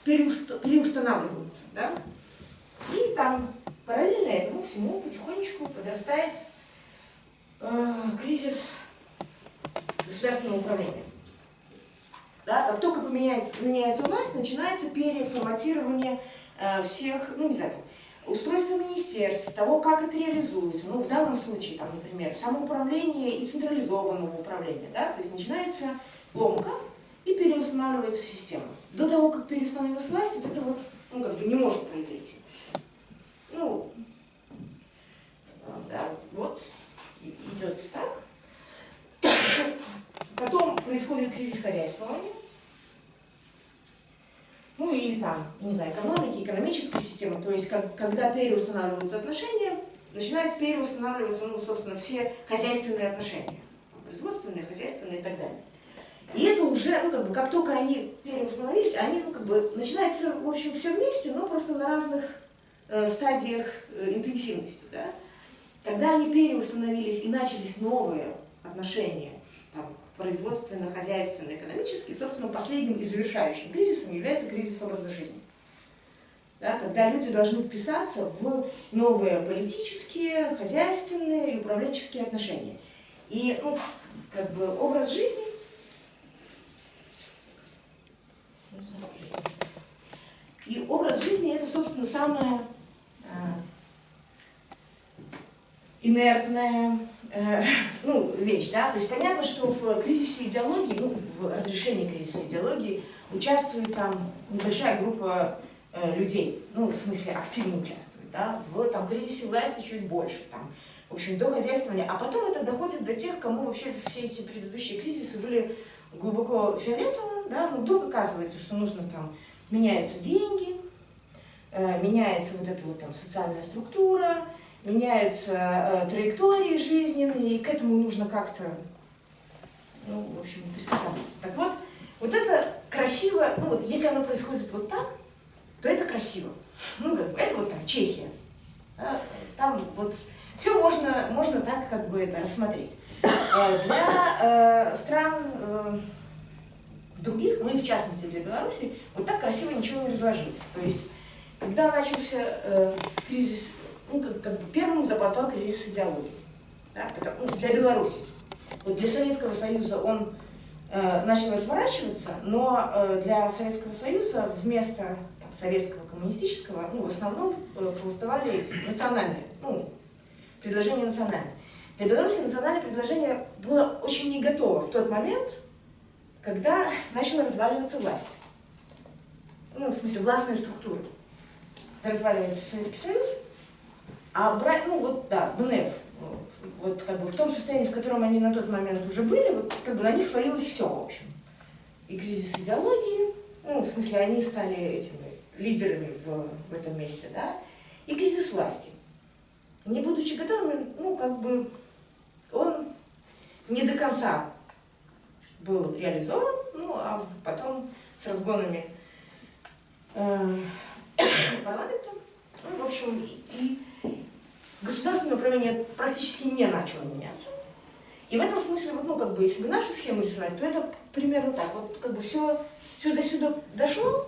переустанавливаются, да? И там параллельно этому всему потихонечку подрастает кризис государственного управления. Да? Как только меняется власть, начинается переформатирование всех, ну не знаю, устройства министерств, того, как это реализуется. Ну, в данном случае, там, например, самоуправление и централизованного управления. Да? То есть начинается ломка и переустанавливается система. До того, как переустановилась власть, вот это вот, ну, как бы не может произойти. Ну, да, вот, идет так. Потом происходит кризис хозяйствования. Ну или там, не знаю, экономики, экономической системы. То есть, когда переустанавливаются отношения, начинают переустанавливаться, ну, собственно, все хозяйственные отношения. Производственные, хозяйственные и так далее. И это уже, ну, как бы, как только они переустановились, они, ну, как бы, начинается, в общем, все вместе, но просто на разных стадиях интенсивности, да. Когда они переустановились и начались новые отношения, там, производственно-хозяйственные, экономические, собственно, последним и завершающим кризисом является кризис образа жизни. Да, когда люди должны вписаться в новые политические, хозяйственные и управленческие отношения. И, ну, как бы, образ жизни это, собственно, самое инертная ну, вещь, да, то есть понятно, что в кризисе идеологии, ну, в разрешении кризиса идеологии участвует там небольшая группа людей, ну, в смысле активно участвует, да, в там кризисе власти чуть больше, там, в общем, до хозяйствования, а потом это доходит до тех, кому вообще все эти предыдущие кризисы были глубоко фиолетово, да, ну, вдруг оказывается, что нужно там, меняются деньги, меняется вот эта вот там социальная структура, меняются траектории жизненные, и к этому нужно как-то, ну, в общем, приспосабливаться. Так вот, вот это красиво, ну вот, если оно происходит вот так, то это красиво. Ну, как бы, это вот там Чехия. Да? Там вот все можно так как бы это рассмотреть. Для стран других, ну и в частности для Беларуси, вот так красиво ничего не разложилось. То есть, когда начался кризис, ну, как бы первым запоздал кризис идеологии, да, потому, ну, для Беларуси. Вот для Советского Союза он начал разворачиваться, но для Советского Союза вместо там, советского коммунистического, ну, в основном голосовали эти национальные, ну, предложения национальные. Для Беларуси национальное предложение было очень не готово в тот момент, когда начала разваливаться власть. Ну, в смысле, властные структуры. Разваливается Советский Союз, а брать, ну вот, да, БНЭФ, вот как бы в том состоянии, в котором они на тот момент уже были, вот как бы на них свалилось все, в общем. И кризис идеологии, ну, в смысле, они стали этими лидерами в этом месте, да, и кризис власти. Не будучи готовыми, ну, как бы, он не до конца был реализован, ну, а потом с разгонами парламента, ну, в общем, и государственное управление практически не начало меняться. И в этом смысле, вот, ну, как бы, если бы нашу схему рисовать, то это примерно так. Вот, как бы, все сюда дошло,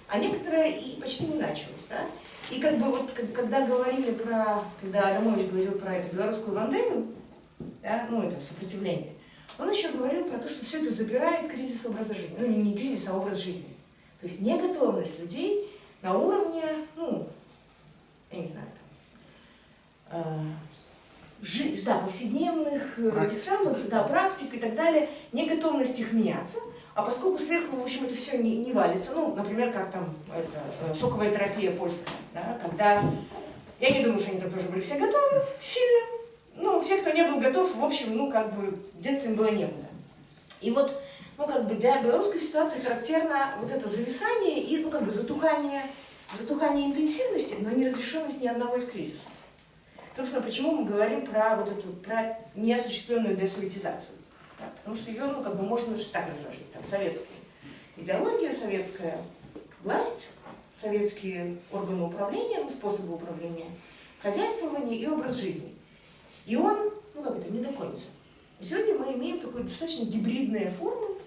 а некоторые и почти не началось, да. И, как бы, вот, когда говорили про, когда Адамович говорил про эту белорусскую вандею, да, ну, это сопротивление, он еще говорил про то, что все это забирает кризис образа жизни. Ну, не кризис, а образ жизни. То есть неготовность людей на уровне, ну, я не знаю, да, повседневных этих самых, да, практик и так далее, неготовность их меняться, а поскольку сверху, в общем, это все не валится, ну, например, как там это, шоковая терапия польская, да, когда, я не думаю, что они там тоже были все готовы сильно, но все, кто не был готов, в общем, ну, как бы, деться им было некуда. И вот, ну, как бы, для белорусской ситуации характерно вот это зависание и, ну, как бы, затухание интенсивности, но не разрешенность ни одного из кризисов. Собственно, почему мы говорим про вот эту, про неосуществленную десоветизацию? Да? Потому что ее, ну, как бы, можно так разложить. Там советская идеология, советская власть, советские органы управления, ну, способы управления, хозяйствование и образ жизни. И он, ну, как это, не доконится. И сегодня мы имеем такие достаточно гибридные формы,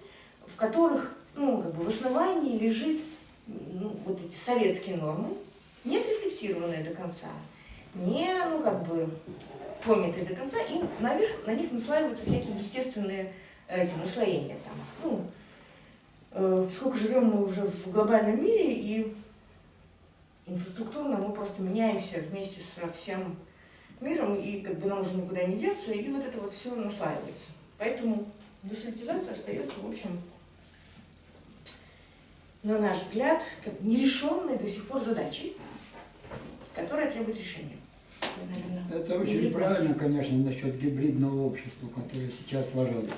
в которых, ну, как бы, в основании лежит, ну, вот эти советские нормы, не отрефлексированные до конца, не, ну, как бы, понятые до конца, и наверх на них наслаиваются всякие естественные эти наслоения, там, ну, поскольку живем мы уже в глобальном мире, и инфраструктурно мы просто меняемся вместе со всем миром, и как бы нам уже никуда не деться, и вот это вот все наслаивается. Поэтому десоветизация остается, в общем, на наш взгляд, как нерешенной до сих пор задачей, которая требует решения. Это очень правильно, конечно, насчет гибридного общества, которое сейчас сложилось.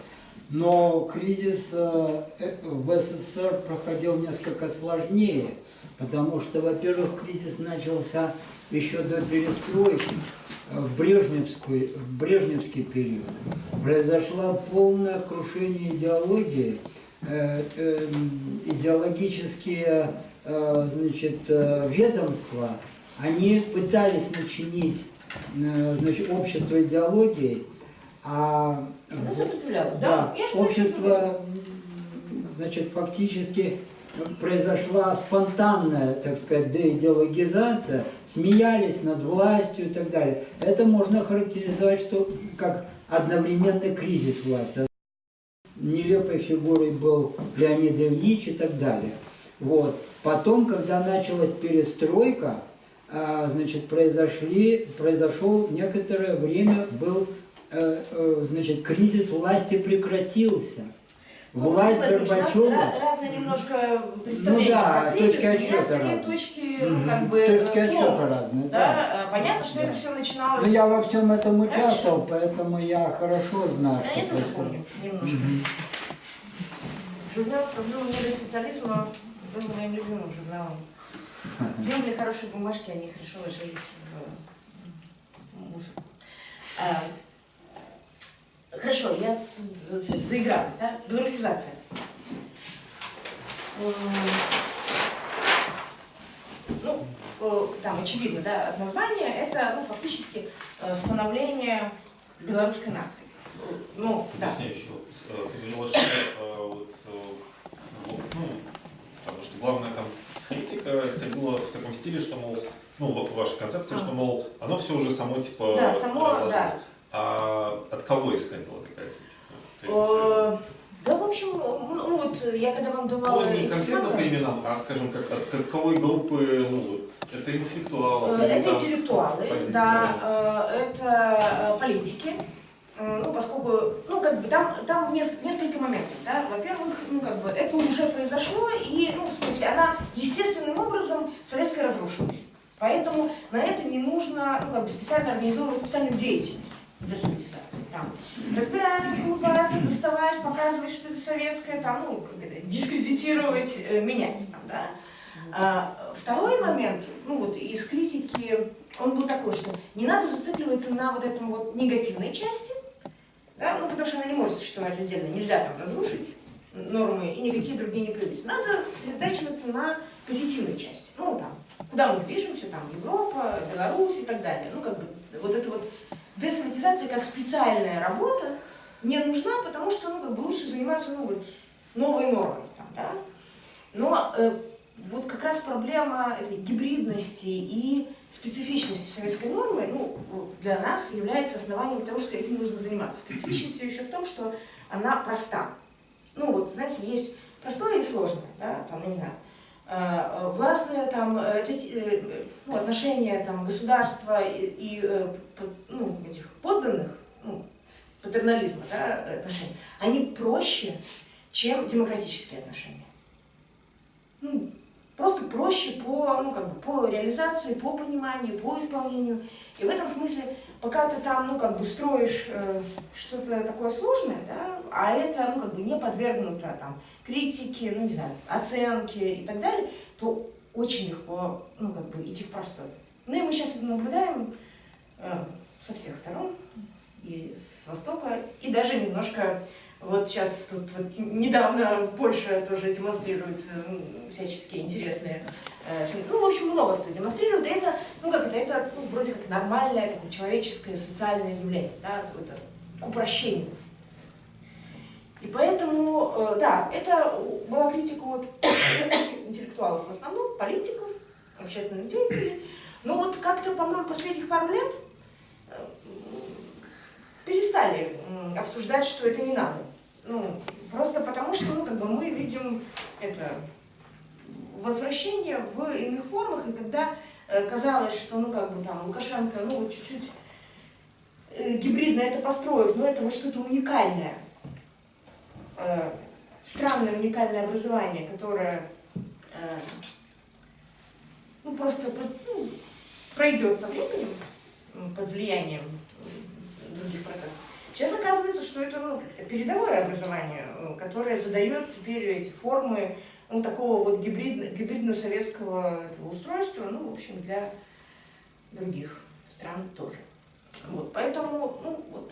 Но кризис в СССР проходил несколько сложнее, потому что, во-первых, кризис начался еще до перестройки, в брежневский период. Произошло полное крушение идеологии, идеологические ведомства, они пытались начинить общество идеологией, а оно сопротивлялось, да, общество, фактически произошла спонтанная, так сказать, деидеологизация, смеялись над властью и так далее. Это можно характеризовать как одновременный кризис власти. Нелепой фигурой был Леонид Ильич и так далее. Вот. Потом, когда началась перестройка, произошел некоторое время, кризис власти прекратился. Власть Горбачева... Разные немножко представления о кризисе, точки отсчета точки отсчета разные. Да? Понятно, что это все начиналось... Я во всем этом участвовал, поэтому я хорошо знаю, что я тоже помню немножко. Журнал «Проблема мира социализма» был моим любимым журналом. Делали хорошие бумажки, они хорошо ложились в мусор. Хорошо, я заигралась, да? Белорусизация. Там очевидно, да, от названия, это, фактически становление белорусской нации. Да. Ты говорила, что потому что главная там критика исходила в таком стиле, что, мол, ваша концепция, что, мол, оно все уже само, типа, да, разложилось. Да. А от кого исходила такая критика? Да, в общем, я когда вам давала... Не конкретно по именам, а, скажем, от какой группы, это интеллектуалы? Это интеллектуалы, да, это политики. Поскольку, там несколько моментов, да. Во-первых, это уже произошло, и, в смысле, она естественным образом советская разрушилась. Поэтому на это не нужно, специально организовывать специальную деятельность десоветизации. Там разбираться, колупаться, доставать, показывать, что это советское, дискредитировать, менять, да. Второй момент, из критики, он был такой, что не надо зацикливаться на вот этом негативной части, да, потому что она не может существовать отдельно, нельзя там разрушить нормы и никакие другие не появились. Надо сосредотачиваться на позитивной части. Куда мы движемся, Европа, Беларусь и так далее. Вот эта десоветизация как специальная работа не нужна, потому что, лучше заниматься, новой нормой, да. Но как раз проблема этой гибридности и специфичности советской нормы, для нас является основанием того, что этим нужно заниматься. Специфичность еще в том, что она проста. Знаете, есть простое и сложное, да, я не знаю, властное, отношения государства и этих подданных, патернализма, да, отношения, они проще, чем демократические отношения. Просто проще по реализации, по пониманию, по исполнению. И в этом смысле, пока ты там, строишь что-то такое сложное, да, а это, не подвергнуто критике, оценке и так далее, то очень легко, идти в простой. И мы сейчас это наблюдаем со всех сторон, и с Востока, и даже немножко... сейчас тут недавно Польша тоже демонстрирует всяческие интересные фильмы. Много кто демонстрирует, и это, это вроде как нормальное такое человеческое социальное явление, да, это к упрощению. И поэтому, да, это была критика интеллектуалов в основном, политиков, общественных деятелей. Но как-то, по-моему, после этих пару лет перестали обсуждать, что это не надо. Просто потому что, ну, как бы мы видим это возвращение в иных формах, и когда казалось, что, ну, как бы там Лукашенко, ну, вот чуть-чуть гибридно это построив, но это вот что-то уникальное, странное уникальное образование, которое ну, просто пройдет со временем под влиянием других процессов. Сейчас оказывается, что это ну, передовое образование, которое задает теперь эти формы ну, такого вот гибридно-советского устройства, ну, в общем, для других стран тоже. Вот, поэтому, ну, вот.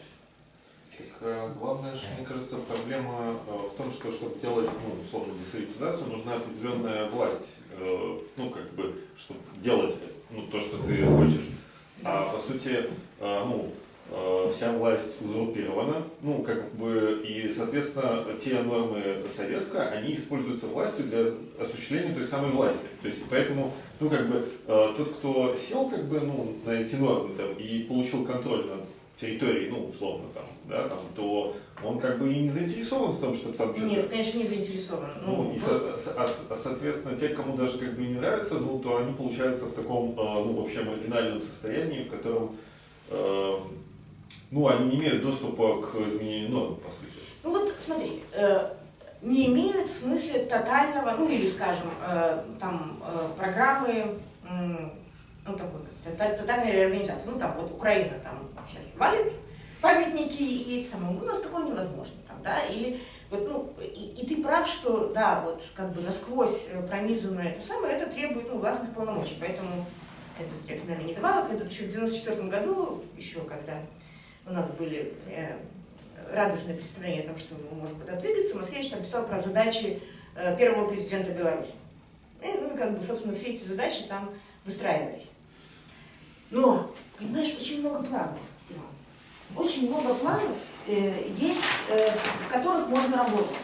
Так, главное, что, мне кажется, проблема в том, что чтобы делать, ну, условно, десоветизацию, нужна определенная власть, ну, как бы, чтобы делать ну, то, что ты хочешь. А по сути, ну, вся власть узурпирована, ну, как бы, и, соответственно, те нормы советского, они используются властью для осуществления той самой власти. То есть, поэтому, ну, как бы, тот, кто сел, как бы, ну, на эти нормы, там, и получил контроль над территорией, ну, условно, там, да, там, то он, как бы, и не заинтересован в том, чтобы там что-то... Нет, конечно, не заинтересован. Ну, и, соответственно, те, кому даже, как бы, не нравится, ну, то они получаются в таком, ну, вообще маргинальном состоянии, в котором, ну, они не имеют доступа к изменению норм, по сути. Ну вот смотри, не имеют в смысле тотального, ну или, скажем, там программы, ну такой, тотальной реорганизации. Ну там вот Украина там сейчас валит памятники и эти самые, у нас такое невозможно. Там, да? Или вот, ну, и ты прав, что да, вот как бы насквозь пронизано это самое, это требует ну, властных полномочий. Поэтому этот текст, наверное, не давала, когда еще в 1994 году, еще когда у нас были радужные представления о том, что мы можем куда двигаться, Маскевич написал про задачи первого президента Беларуси. И, ну, как бы, собственно, все эти задачи там выстраивались. Но, понимаешь, очень много планов. Очень много планов есть, в которых можно работать.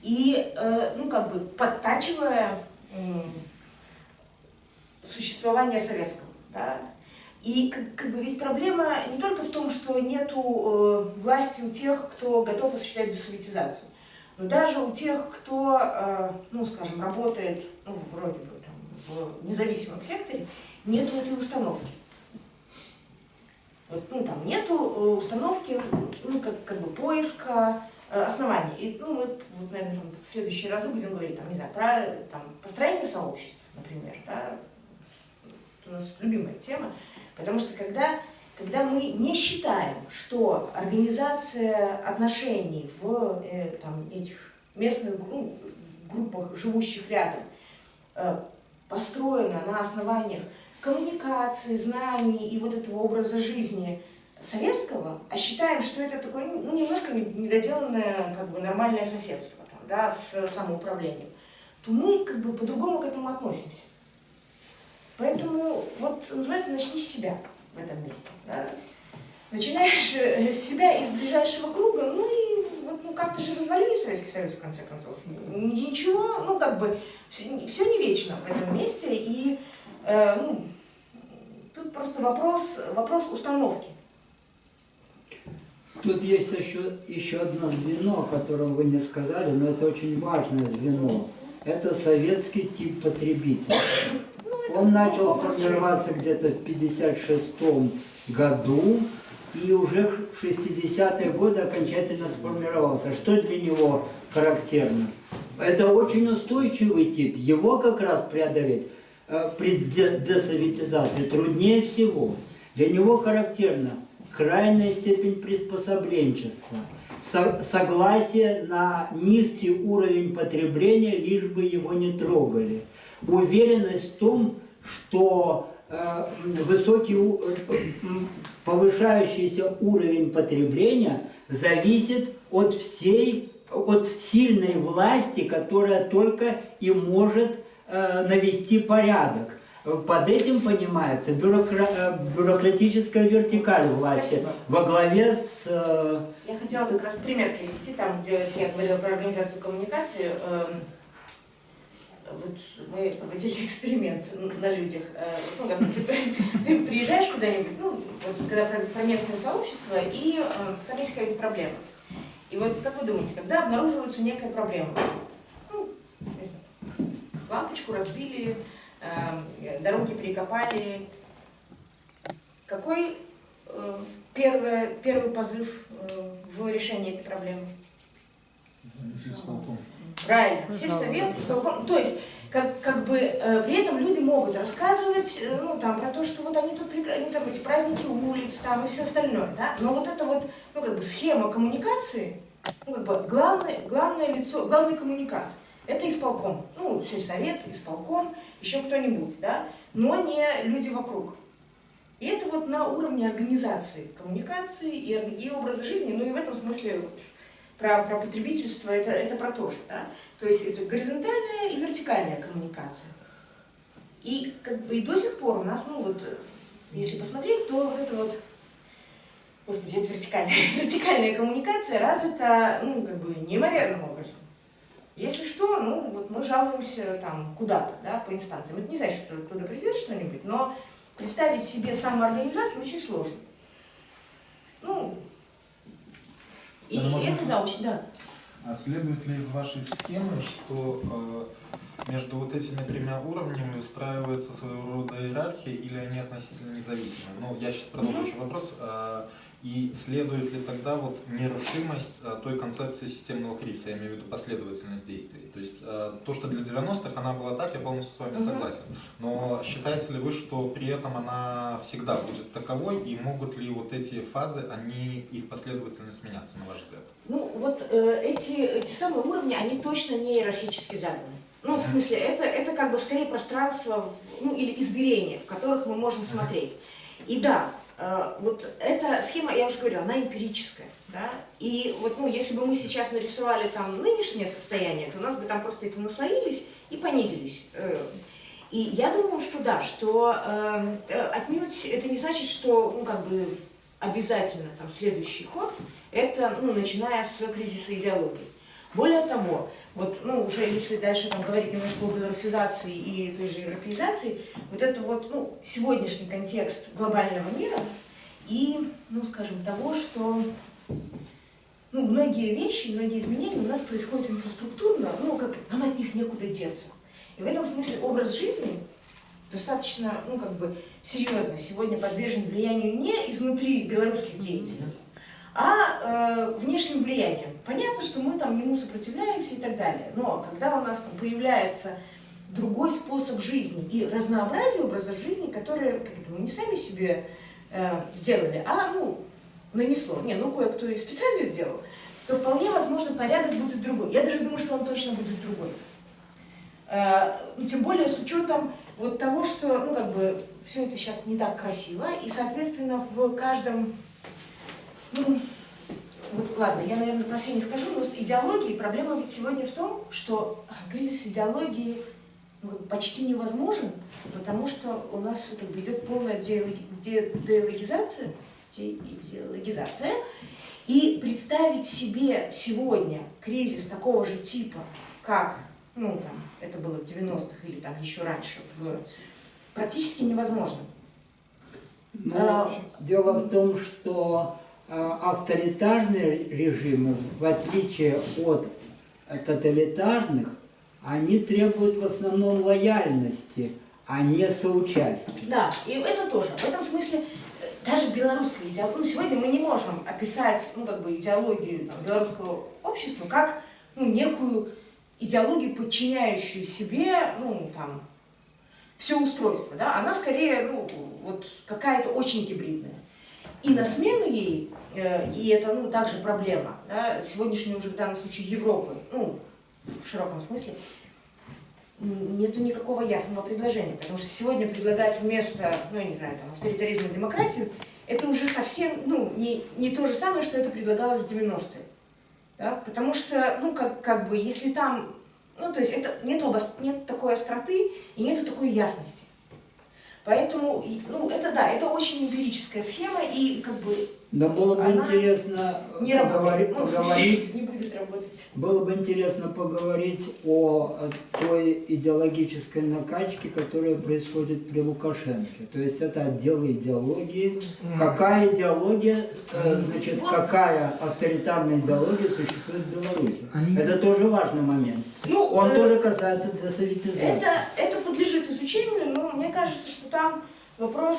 И, ну, как бы, подтачивая существование советского, да. И как бы ведь проблема не только в том, что нету власти у тех, кто готов осуществлять десоветизацию, но даже у тех, кто, ну, скажем, работает, ну, вроде бы там, в независимом секторе, нету этой установки. Вот, ну, там нету установки, ну, как бы поиска оснований. И, ну, мы, вот, наверное, в следующие разы будем говорить, там, не знаю, про там, построение сообществ, например, да? Это у нас любимая тема. Потому что когда мы не считаем, что организация отношений в там, этих местных группах, живущих рядом, построена на основаниях коммуникации, знаний и вот этого образа жизни советского, а считаем, что это такое ну, немножко недоделанное как бы, нормальное соседство там, да, с самоуправлением, то мы как бы по-другому к этому относимся. Поэтому, вот, называется, начни с себя в этом месте. Да? Начинаешь с себя из ближайшего круга, ну и вот, ну, как-то же развалили Советский Союз, в конце концов. Ничего, ну как бы, все не вечно в этом месте, и ну, тут просто вопрос установки. Тут есть еще одно звено, о котором вы не сказали, но это очень важное звено. Это советский тип потребителя. Он начал формироваться где-то в 1956 году и уже в 60-е годы окончательно сформировался. Что для него характерно? Это очень устойчивый тип. Его как раз преодолеть при десоветизации труднее всего. Для него характерна крайняя степень приспособленчества, согласие на низкий уровень потребления, лишь бы его не трогали. Уверенность в том, что высокий, повышающийся уровень потребления зависит от сильной власти, которая только и может навести порядок. Под этим понимается бюрократическая вертикаль власти. Спасибо. Во главе с... Я хотела как раз пример привести, там, где я говорила про организацию коммуникации. Вот мы проводили эксперимент на людях. Ну, как ты приезжаешь куда-нибудь, ну, вот, когда про местное сообщество, и там есть какая-нибудь проблема. И вот как вы думаете, когда обнаруживается некая проблема, ну, не знаю, лампочку разбили, дороги перекопали, какой первый позыв в решении этой проблемы? Правильно, сельсовет, исполком. То есть, как бы при этом люди могут рассказывать, ну, там, про то, что вот они тут прекрасны, там, эти праздники улиц, там, и все остальное, да, но вот эта вот, ну, как бы схема коммуникации, ну, как бы главное лицо, главный коммуникант, это исполком, ну, сельсовет, исполком, еще кто-нибудь, да, но не люди вокруг. И это вот на уровне организации коммуникации и образа жизни, ну, и в этом смысле вот, про потребительство это про то же, да? То есть это горизонтальная и вертикальная коммуникация. И как бы и до сих пор у нас, ну вот, если посмотреть, то вот это вот, господи, это вертикальная коммуникация развита, ну, как бы неимоверным образом. Если что, ну, вот мы жалуемся там куда-то, да, по инстанциям. Это не значит, что туда придет что-нибудь, но представить себе самоорганизацию очень сложно. Ну, и это, да, очень, да. А следует ли из вашей схемы, что между вот этими тремя уровнями устраивается своего рода иерархия или они относительно независимы? Ну, я сейчас продолжу еще вопрос. И следует ли тогда вот нерушимость той концепции системного кризиса, я имею в виду последовательность действий? То есть то, что для 90-х она была так, я полностью с вами согласен. Но считаете ли вы, что при этом она всегда будет таковой, и могут ли вот эти фазы, их последовательность меняться, на ваш взгляд? Ну, вот эти самые уровни, они точно не иерархически заданы. Ну, в смысле, это как бы скорее пространство, ну, или измерения, в которых мы можем смотреть. И да, вот эта схема, я уже говорила, она эмпирическая, да, и вот, ну, если бы мы сейчас нарисовали там нынешнее состояние, то у нас бы там просто эти наслоились и понизились. И я думаю, что да, что отнюдь это не значит, что, ну, как бы обязательно там следующий ход, это, ну, начиная с кризиса идеологии. Более того, вот, ну, уже если дальше там говорить немножко о белорусизации и той же европеизации, вот это вот, ну, сегодняшний контекст глобального мира и, ну, скажем, того, что, ну, многие вещи, многие изменения у нас происходят инфраструктурно, ну, как нам от них некуда деться. И в этом смысле образ жизни достаточно, ну, как бы серьезно сегодня подвержен влиянию не изнутри белорусских деятелей, а внешним влиянием. Понятно, что мы там ему сопротивляемся и так далее, но когда у нас там появляется другой способ жизни и разнообразие образов жизни, которые, как это, мы не сами себе сделали, а, ну, нанесло, не, ну, кое-кто и специально сделал, то вполне возможно порядок будет другой. Я даже думаю, что он точно будет другой. Тем более с учетом вот того, что, ну, как бы, все это сейчас не так красиво, и, соответственно, в каждом, ну, вот, ладно, я, наверное, про все не скажу, но с идеологией проблема ведь сегодня в том, что кризис идеологии, ну, почти невозможен, потому что у нас как бы идет полная деидеологизация, и представить себе сегодня кризис такого же типа, как, ну, там, это было в 90-х или там еще раньше, практически невозможно. Но дело в том, что авторитарные режимы, в отличие от тоталитарных, они требуют в основном лояльности, а не соучастия. Да, и это тоже. В этом смысле даже белорусская идеология, ну, сегодня мы не можем описать, ну, как бы идеологию там, белорусского общества как, ну, некую идеологию, подчиняющую себе, ну, там, все устройство, да, она скорее, ну, вот какая-то очень гибридная. И на смену ей, и это, ну, также проблема, да, сегодняшней уже в данном случае Европы, ну, в широком смысле, нету никакого ясного предложения, потому что сегодня предлагать вместо, ну, я не знаю, там, авторитаризма демократию, это уже совсем, ну, не то же самое, что это предлагалось в 90-е. Да? Потому что, ну, как бы, если там, ну, то есть это нет такой остроты и нету такой ясности. Поэтому, ну, это да, это очень эмпирическая схема, и как бы Да было бы она интересно не работает. Ну, в смысле, поговорить. не будет работать. Было бы интересно поговорить о той идеологической накачке, которая происходит при Лукашенке. То есть это отделы идеологии. Какая идеология, значит, какая авторитарная идеология существует в Беларуси? Это тоже важный момент. Ну, Он тоже касается десоветизации. это подлежит изучению, но мне кажется, что там вопрос,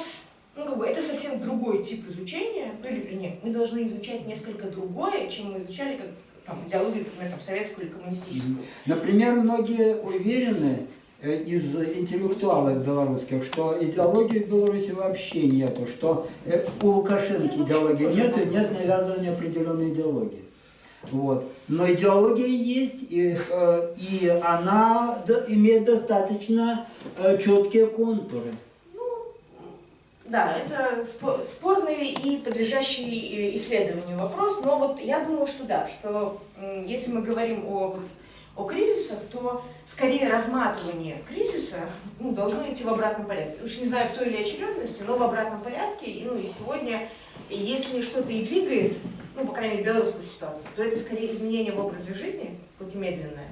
ну, как бы, это совсем другой тип изучения, ну, или, вернее, мы должны изучать несколько другое, чем мы изучали, как, там, идеологию, например, там, советскую или коммунистическую. Например, многие уверены из интеллектуалов белорусских, что идеологии в Беларуси вообще нету, что у Лукашенко идеологии нету, нет навязывания определенной идеологии. Вот. Но идеология есть, и она имеет достаточно четкие контуры. Да, это спорный и подлежащий исследованию вопрос, но вот я думаю, что да, что если мы говорим о кризисах, то скорее разматывание кризиса, ну, должно идти в обратном порядке. Уж не знаю, в той или очередности, но в обратном порядке. И, ну, и сегодня, если что-то и двигает, ну, по крайней мере, белорусскую ситуацию, то это скорее изменение в образе жизни, хоть и медленное,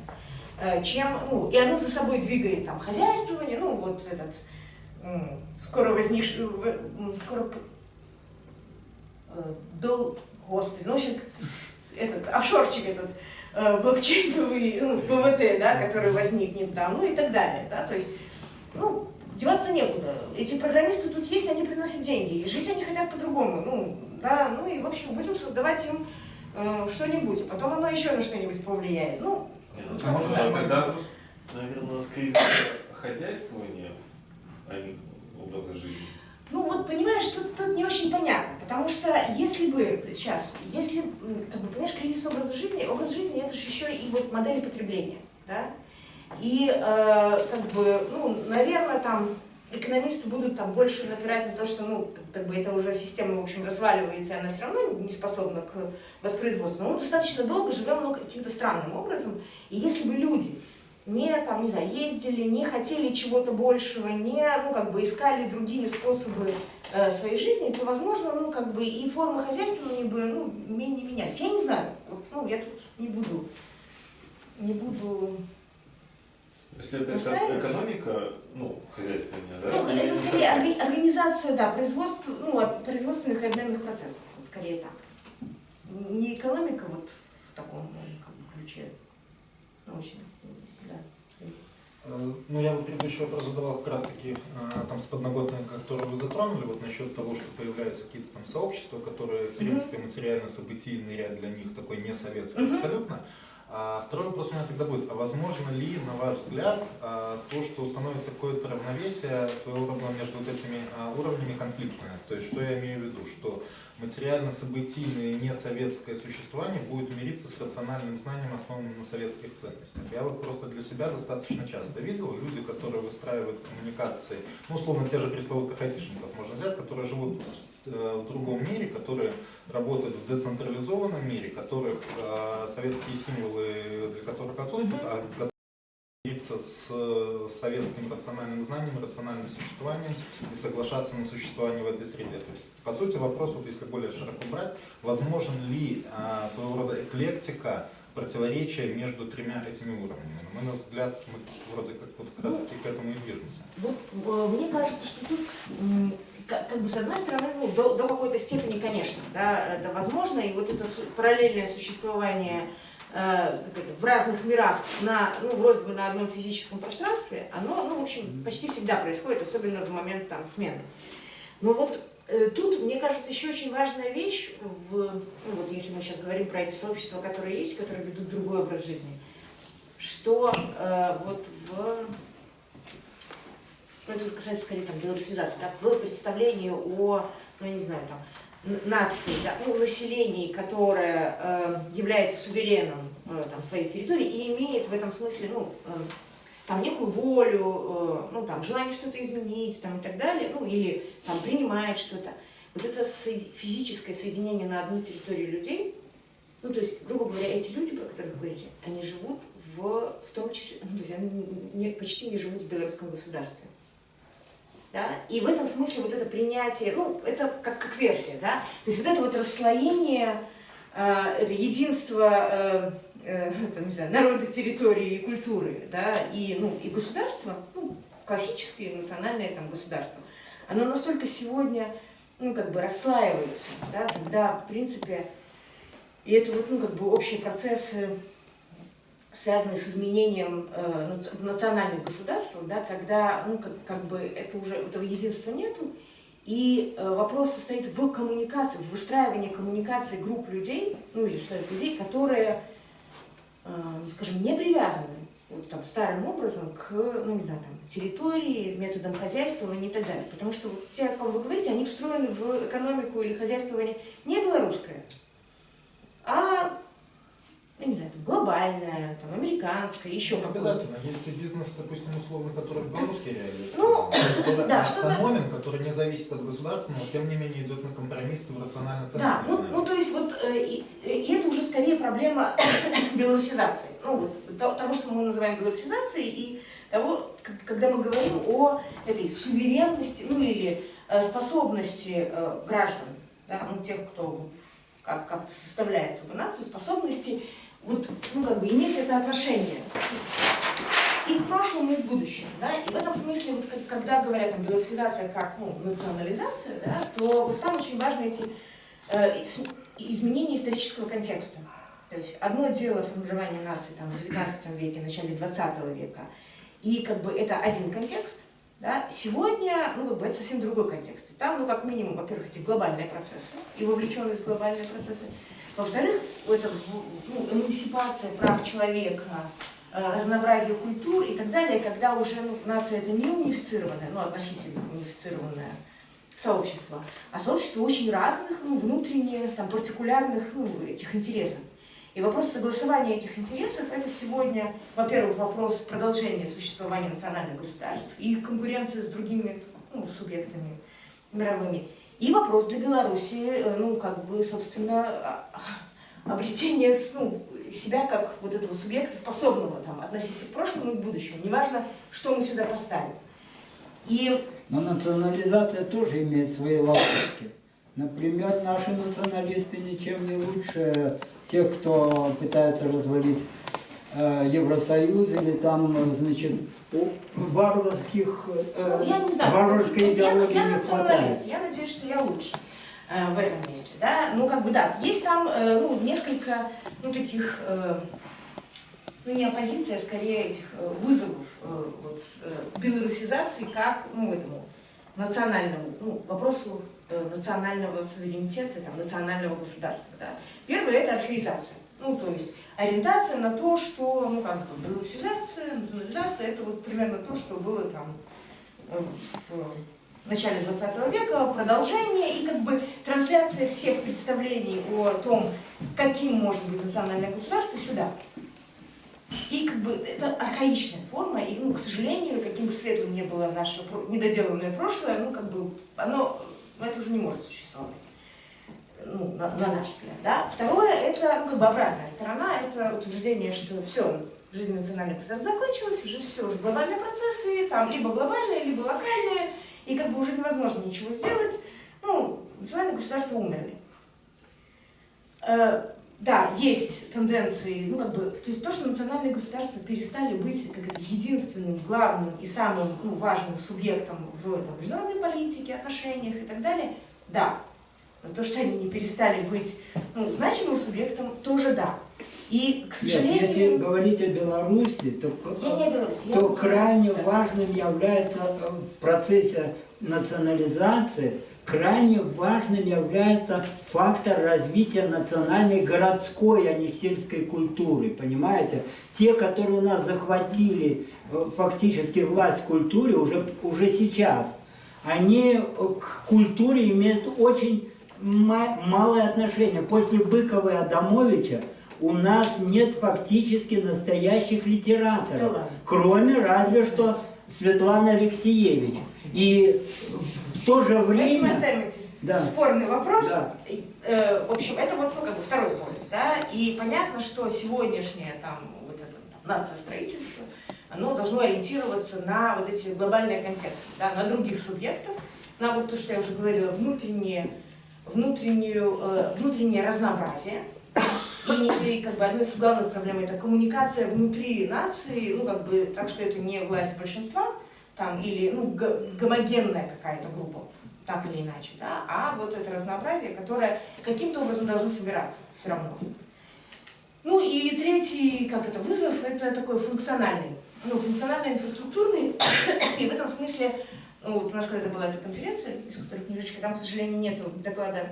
чем, ну, и оно за собой двигает там хозяйствование, ну, вот этот скоро возникший, господи, ну, в общем, этот офшорчик этот, блокчейновый, ну, ПВТ, да, который возникнет там, ну и так далее, да, то есть, ну, деваться некуда. Эти программисты тут есть, они приносят деньги, и жить они хотят по-другому, ну, да, ну и, в общем, будем создавать им что-нибудь, а потом оно еще на что-нибудь повлияет, ну, Может, тогда, наверное, с кризиса хозяйствования, а не образа жизни. Ну вот, понимаешь, тут не очень понятно, потому что если бы сейчас, если, как бы, понимаешь, кризис образ жизни это же еще и вот модели потребления, да, и, как бы, ну, наверное, там экономисты будут там больше напирать на то, что, ну, как бы это уже система, в общем, разваливается, и она все равно не способна к воспроизводству, но мы достаточно долго живем, ну, каким-то странным образом, и если бы люди не, там, не знаю, ездили, не хотели чего-то большего, не, ну, как бы искали другие способы своей жизни, то, возможно, ну, как бы и формы хозяйствования бы, ну, менее менялись. Я не знаю, вот, ну, я тут не буду Если это настаивать. экономика, ну, хозяйственная, да? Ну, это скорее организация, да, производства, ну, производственных и обменных процессов, вот скорее так. Не экономика вот в таком, как бы, ключе научном. Да. Ну, я вот предыдущий вопрос задавал как раз таки там с подноготной, которую вы затронули, вот насчет того, что появляются какие-то там сообщества, которые, в принципе, материально-событийный ряд для них такой не советский абсолютно. Второй вопрос у меня тогда будет, а возможно ли, на ваш взгляд, то, что установится какое-то равновесие своего рода между вот этими уровнями конфликтами? То есть, что я имею в виду, что материально-событийное несоветское существование будет мириться с рациональным знанием, основанным на советских ценностях. Я вот просто для себя достаточно часто видел люди, которые выстраивают коммуникации, ну, условно, те же пресловутых айтишников можно взять, которые живут в другом мире, которые работают в децентрализованном мире, которых советские символы, для которых отсутствуют, а мириться с советским рациональным знанием, рациональным существованием и соглашаться на существование в этой среде. То есть, по сути, вопрос, вот если более широко брать, возможен ли своего рода эклектика, противоречия между тремя этими уровнями? На мой взгляд, мы вроде как раз таки к этому и движемся. Вот мне кажется, что тут, как бы, с одной стороны, ну, до какой-то степени, конечно, да, это возможно, и вот это параллельное существование в разных мирах, ну, вроде бы на одном физическом пространстве, оно, ну, в общем, почти всегда происходит, особенно в момент там смены. Но вот тут, мне кажется, еще очень важная вещь, ну, вот если мы сейчас говорим про эти сообщества, которые есть, которые ведут другой образ жизни, что вот ну, это уже касается, скорее, там, белорусизации, да, в представлении о, ну, я не знаю, там, нации, да, ну, населении, которое является сувереном там, своей территории и имеет в этом смысле, ну, там, некую волю, ну, там, желание что-то изменить, там, и так далее, ну, или там принимает что-то. Вот это физическое соединение на одной территории людей, ну, то есть, грубо говоря, эти люди, про которых вы говорите, они живут в том числе, ну, то есть они почти не живут в белорусском государстве. Да? И в этом смысле вот это принятие, ну, это как версия, да? То есть вот это вот расслоение, это единство там, не знаю, народа, территории и культуры, да, и, ну, и государства, ну, классические национальные там, государства, оно настолько сегодня, ну, как бы расслаивается, да, когда, в принципе, и это вот, ну, как бы общие процессы, связанные с изменением в национальных государствах, да, когда, ну, как бы это уже, этого единства нету, и вопрос состоит в коммуникации, в выстраивании коммуникации групп людей, ну, или слоев людей, которые, скажем, не привязаны вот, там, старым образом к, ну, не знаю, там, территории, методам хозяйствования и так далее. Потому что вот те, о ком вы говорите, они встроены в экономику или хозяйствование не белорусское, а, я не знаю, там, глобальное, там, американское, еще Не какое-то. обязательно. Есть и бизнес, допустим, условно, который в белорусской реалии, Ну, который да, что-то- автономен, который не зависит от государства, но тем не менее идет на компромиссы в рационально Да, ну, то есть вот, и это уже скорее проблема белорусизации. Ну, вот, того, что мы называем белорусизацией, и того, когда мы говорим о этой суверенности, ну, или способности граждан, да, ну, тех, кто как-то составляет свою нацию, способности вот, ну, как бы иметь это отношение и к прошлому, и к будущему. Да? И в этом смысле, вот, когда говорят там, белорусизация как ну, национализация, да, то вот там очень важны эти изменения исторического контекста. То есть одно дело формирование нации там, в XIX веке, начале XX века, и как бы это один контекст. Да? Сегодня, ну, как бы это совсем другой контекст. И там, ну, как минимум, во-первых, эти глобальные процессы и вовлеченность в глобальные процессы. Во-вторых, это ну, эмансипация прав человека, разнообразие культур и так далее, когда уже ну, нация это не унифицированное, ну, относительно унифицированное сообщество, а сообщество очень разных, ну, внутренних, там, партикулярных, ну, этих интересов. И вопрос согласования этих интересов – это сегодня, во-первых, вопрос продолжения существования национальных государств и конкуренции с другими ну, субъектами мировыми. И вопрос для Беларуси, ну, как бы, собственно, обретение ну, себя как вот этого субъекта, способного там, относиться к прошлому и к будущему. Неважно, что мы сюда поставим. Но национализация тоже имеет свои ловушки. Например, наши националисты ничем не лучше тех, кто пытается развалить Евросоюз или там, значит, варварских, я не знаю, варварской идеологии я не хватает. Я надеюсь, что я лучше в этом месте. Да? Ну, как бы, да, есть там ну, несколько ну, таких, ну, не оппозиции, а скорее этих вызовов вот, белорусизации как ну, этому национальному ну, вопросу национального суверенитета, там, национального государства. Да? Первое – это архаизация. Ну, то есть ориентация на то, что, ну, как бы, белорусизация, национализация – это вот примерно то, что было там в начале 20 века, продолжение и как бы трансляция всех представлений о том, каким может быть национальное государство, сюда. И как бы это архаичная форма, и, ну, к сожалению, каким бы светлым ни было наше недоделанное прошлое, ну, как бы, оно, это уже не может существовать, ну, на наш взгляд, да. Второе, это, ну, как бы обратная сторона, это утверждение, что все, жизнь национальных государств закончилась, уже все, уже глобальные процессы, там, либо глобальные, либо локальные, и как бы уже невозможно ничего сделать, ну, национальные государства умерли. Да, есть тенденции, ну как бы, то есть то, что национальные государства перестали быть как это, единственным, главным и самым ну, важным субъектом в там, международной политике, отношениях и так далее, да. Но то, что они не перестали быть ну, значимым субъектом, тоже да. И, к сожалению... Нет, если говорить о Беларуси, то, то крайне важным является в процессе национализации, крайне важным является фактор развития национальной городской, а не сельской культуры, понимаете? Те, которые у нас захватили фактически власть в культуре уже сейчас, они к культуре имеют очень малое отношение. После Быкова и Адамовича у нас нет фактически настоящих литераторов, кроме разве что Светланы Алексеевич. И в то же время... Давайте мы оставим эти спорный вопрос. Да. В общем, это вот ну, как бы второй полюс, да, и понятно, что сегодняшнее там, вот это, там, нациостроительство, оно должно ориентироваться на вот эти глобальные контексты, да, на других субъектов, на вот то, что я уже говорила, внутреннее разнообразие. И как бы одной из главных проблем это коммуникация внутри нации, ну как бы так, что это не власть большинства, там, или ну, гомогенная какая-то группа, так или иначе, да, а вот это разнообразие, которое каким-то образом должно собираться все равно. Ну и третий, вызов, это такой функциональный, функционально-инфраструктурный, и в этом смысле, ну, вот у нас когда-то была эта конференция, из которой книжечка, там, к сожалению, нету доклада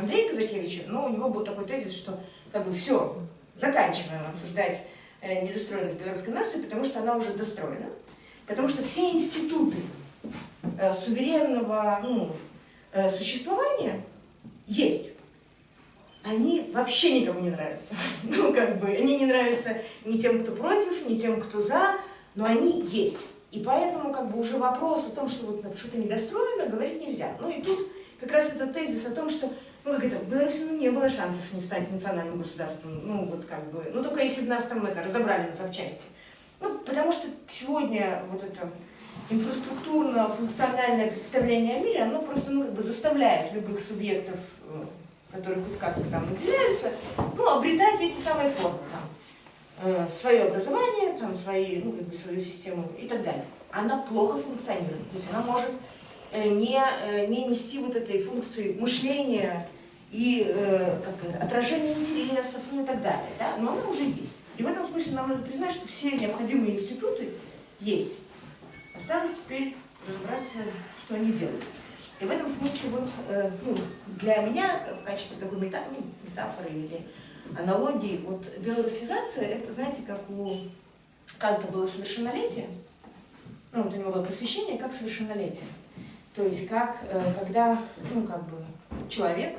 Андрея Казакевича, но у него был такой тезис, что как бы все, заканчиваем обсуждать недостроенность белорусской нации, потому что она уже достроена, потому что все институты суверенного существования есть. Они вообще никому не нравятся. Ну, как бы, они не нравятся ни тем, кто против, ни тем, кто за, но они есть. И поэтому, как бы, уже вопрос о том, что вот что-то недостроено, говорить нельзя. Ну, и тут как раз этот тезис о том, что, в Беларуси не было шансов не стать национальным государством. Только если бы нас там разобрали на запчасти. Ну, потому что сегодня вот это инфраструктурно-функциональное представление о мире, оно просто, заставляет любых субъектов, которые хоть как-то там выделяются, обретать эти самые формы, свое образование, свою систему и так далее. Она плохо функционирует, то есть она может не нести вот этой функции мышления и отражения интересов, и так далее, да? Но она уже есть. И в этом смысле нам надо признать, что все необходимые институты есть. Осталось теперь разобраться, что они делают. И в этом смысле для меня, в качестве такой метафоры или аналогии, белорусизация, это, знаете, как у Канта было совершеннолетие, у него было просвещение как совершеннолетие. То есть когда человек,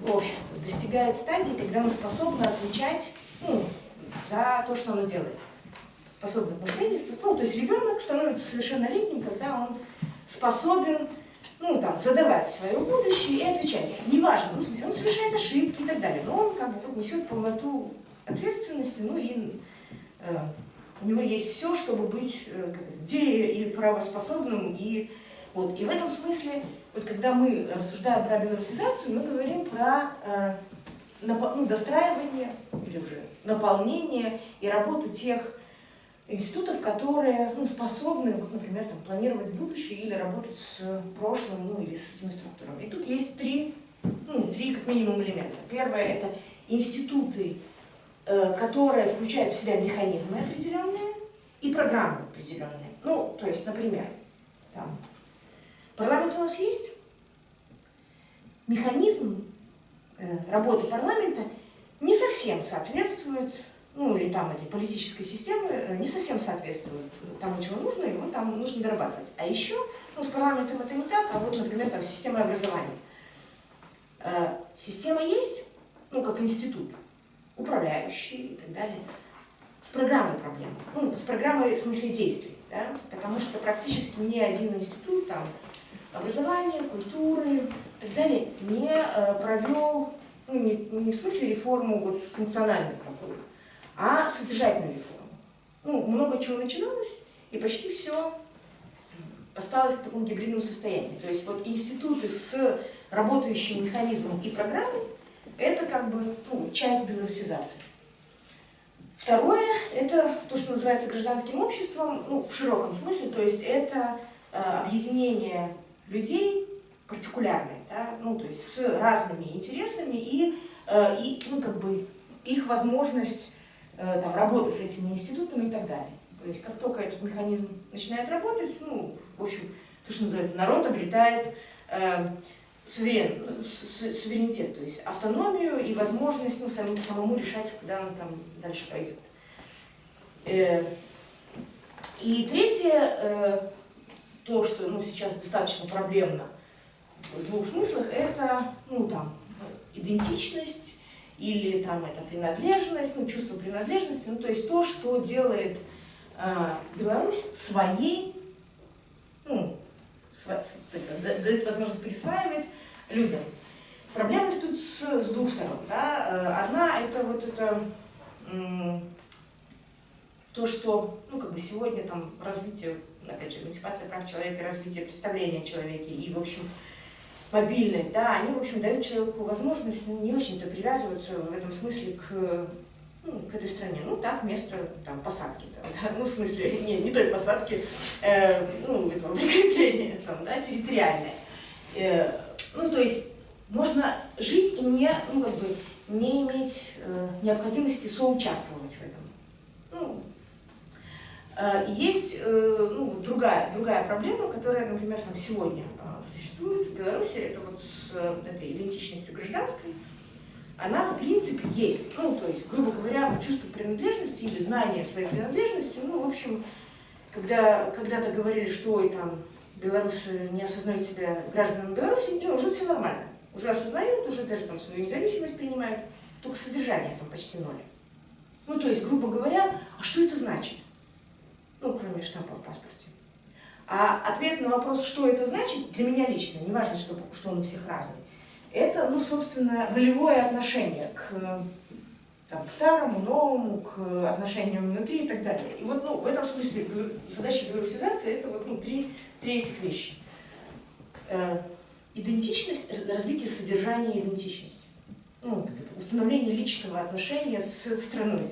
общество достигает стадии, когда оно способно отвечать за то, что оно делает. Способно к мышлению. То есть ребенок становится совершеннолетним, когда он способен задавать свое будущее и отвечать. Неважно, он совершает ошибки и так далее, но он несет полноту ответственности, у него есть все, чтобы быть и правоспособным. И в этом смысле, когда мы рассуждаем про белорусизацию, мы говорим про достраивание или уже наполнение и работу тех институтов, которые способны, например, планировать будущее или работать с прошлым, или с этими структурами. И тут есть три как минимум элемента. Первое – это институты, которые включают в себя механизмы определенные и программы определенные. То есть, например, парламент у нас есть, механизм работы парламента не совсем соответствует, этой политической системы не совсем соответствует тому, чего нужно, его там нужно дорабатывать. А еще, с парламентом это не так, а например, система образования. Система есть, как институт, управляющий и так далее, с программой проблем, с программой в смысле действий, да? Потому что практически ни один институт образования, культуры и так далее не провел, не в смысле реформу функциональную какую-то, а содержательную реформу. Много чего начиналось, и почти все осталось в таком гибридном состоянии. То есть институты с работающим механизмом и программой – это часть белорусизации. Второе – это то, что называется гражданским обществом, в широком смысле, то есть это объединение людей партикулярные, да, то есть с разными интересами и их возможность работы с этими институтами и так далее. То есть как только этот механизм начинает работать, в общем, то, что называется, народ обретает суверенитет, то есть автономию и возможность самому решать, куда он дальше пойдет. И третье, то, что сейчас достаточно проблемно в двух смыслах, это идентичность или это принадлежность, чувство принадлежности, то есть то, что делает Беларусь своей, дает возможность присваивать людям. Проблема тут с двух сторон. Да? Одна – это то, что, ну, как бы сегодня там развитие, опять же, эмансипация прав человека, развитие представления о человеке и, в общем, мобильность, да, они, в общем, дают человеку возможность не очень-то привязываться в этом смысле к этой стране. Ну, так, место там, посадки, да, ну, в смысле, не той посадки, этого прикрепления, там, да, территориальное. Ну, то есть можно жить и не иметь необходимости соучаствовать в этом. Ну, есть другая проблема, которая, например, там сегодня существует в Беларуси, это вот с этой идентичностью гражданской, она в принципе есть. Ну, то есть, грубо говоря, чувство принадлежности или знание своей принадлежности, ну, в общем, когда когда-то говорили, что ой, там, белорусы не осознают себя гражданами Беларуси, уже все нормально. Уже осознают, уже даже там свою независимость принимают, только содержание там почти ноль. Ну, то есть, грубо говоря, а что это значит? Ну, кроме штампа в паспорте. А ответ на вопрос, что это значит, для меня лично, не важно, что он у всех разный, это, ну, собственно, волевое отношение к старому, новому, к отношениям внутри и так далее. И вот, ну, в этом смысле задача белорусизации – это вот, ну, три этих вещи. Идентичность, развитие содержания идентичности. Ну, установление личного отношения с страной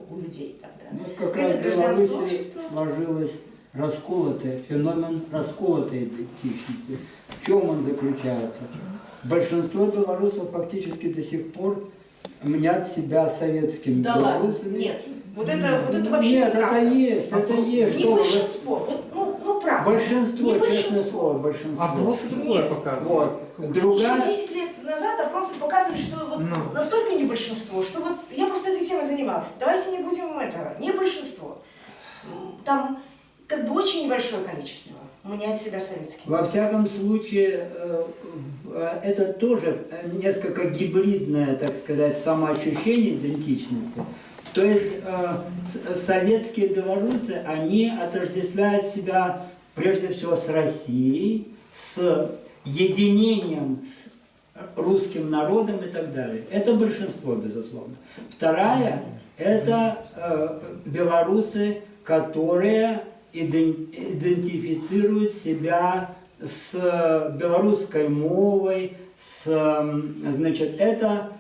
у людей. Тогда. Ну, как раз в Беларуси сложилось феномен расколотой идентичности. В чем он заключается? Большинство белорусов фактически до сих пор мнят себя советскими белорусами. Ладно, нет. Вот это вообще нет, это есть. Не большинство, ну правда. Большинство, не честное слово, большинство. Опросы другое показывают. Вот. Другая... Еще 10 лет назад опросы показывали, что вот настолько не большинство, что вот я просто этой темой занималась. Давайте не будем этого. Не большинство. Там как бы очень небольшое количество мнят себя советскими. Во всяком случае, это тоже несколько гибридное, так сказать, самоощущение идентичности. То есть советские белорусы, они отождествляют себя прежде всего с Россией, с единением с русским народом и так далее. Это большинство, безусловно. Вторая – это белорусы, которые идентифицируют себя с белорусской мовой, значит, это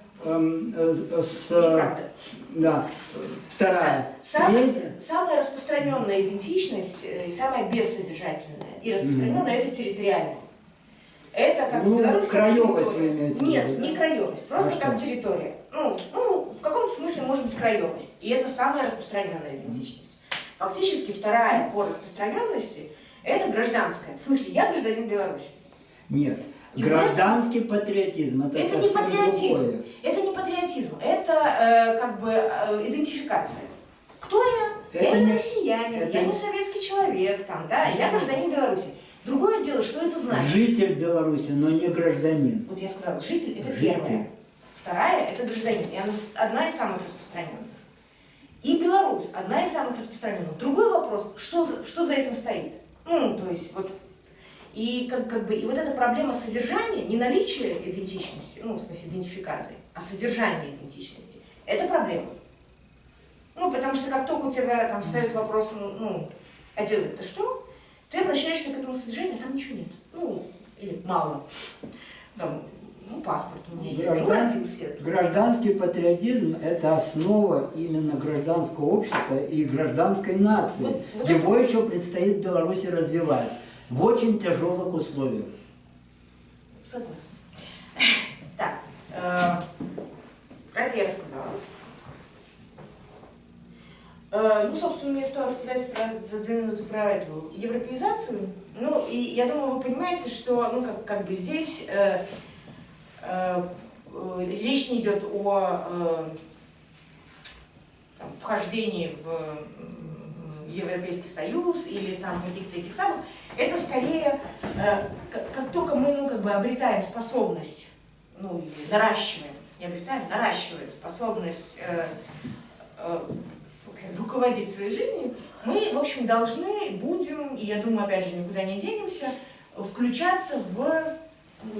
да. Вторая. Самая распространенная идентичность и самая бессодержательная и распространенная это территориальная. Это как белорусская краевость территория. вы имеете? Нет, не краевость, просто как территория. Ну, в каком-то смысле может быть краевость. И это самая распространенная идентичность. Фактически вторая по распространенности это гражданская. В смысле, я гражданин Беларуси. Нет. Гражданский патриотизм – это не патриотизм. Другое. Это не патриотизм, это идентификация. Кто я? Я не россиянин, я не советский человек, там, да, я гражданин Беларуси. Другое дело, что это значит. Житель Беларуси, но не гражданин. Вот я сказала, житель – это первая. Вторая – это гражданин, и она одна из самых распространенных. И белорус – одна из самых распространенных. Другой вопрос, что за этим стоит? Ну, то есть, вот. И и вот эта проблема содержания, не наличие идентичности, ну, в смысле идентификации, а содержание идентичности, это проблема. Ну, потому что как только у тебя там встает вопрос, а делать-то что, ты обращаешься к этому содержанию, а там ничего нет. Ну, или мало. Там, паспорт у меня есть. Гражданский патриотизм – это основа именно гражданского общества и гражданской нации. Его еще предстоит в Беларуси развивать. В очень тяжелых условиях. Согласна. Так, про это я рассказала. Собственно, мне осталось сказать за 2 минуты про эту европеизацию. Ну, и я думаю, вы понимаете, что, здесь речь не идет о вхождении в Европейский Союз или там каких-то этих самых, это скорее, как только мы, обретаем способность, наращиваем способность руководить своей жизнью, мы, в общем, должны будем, и я думаю, опять же, никуда не денемся, включаться в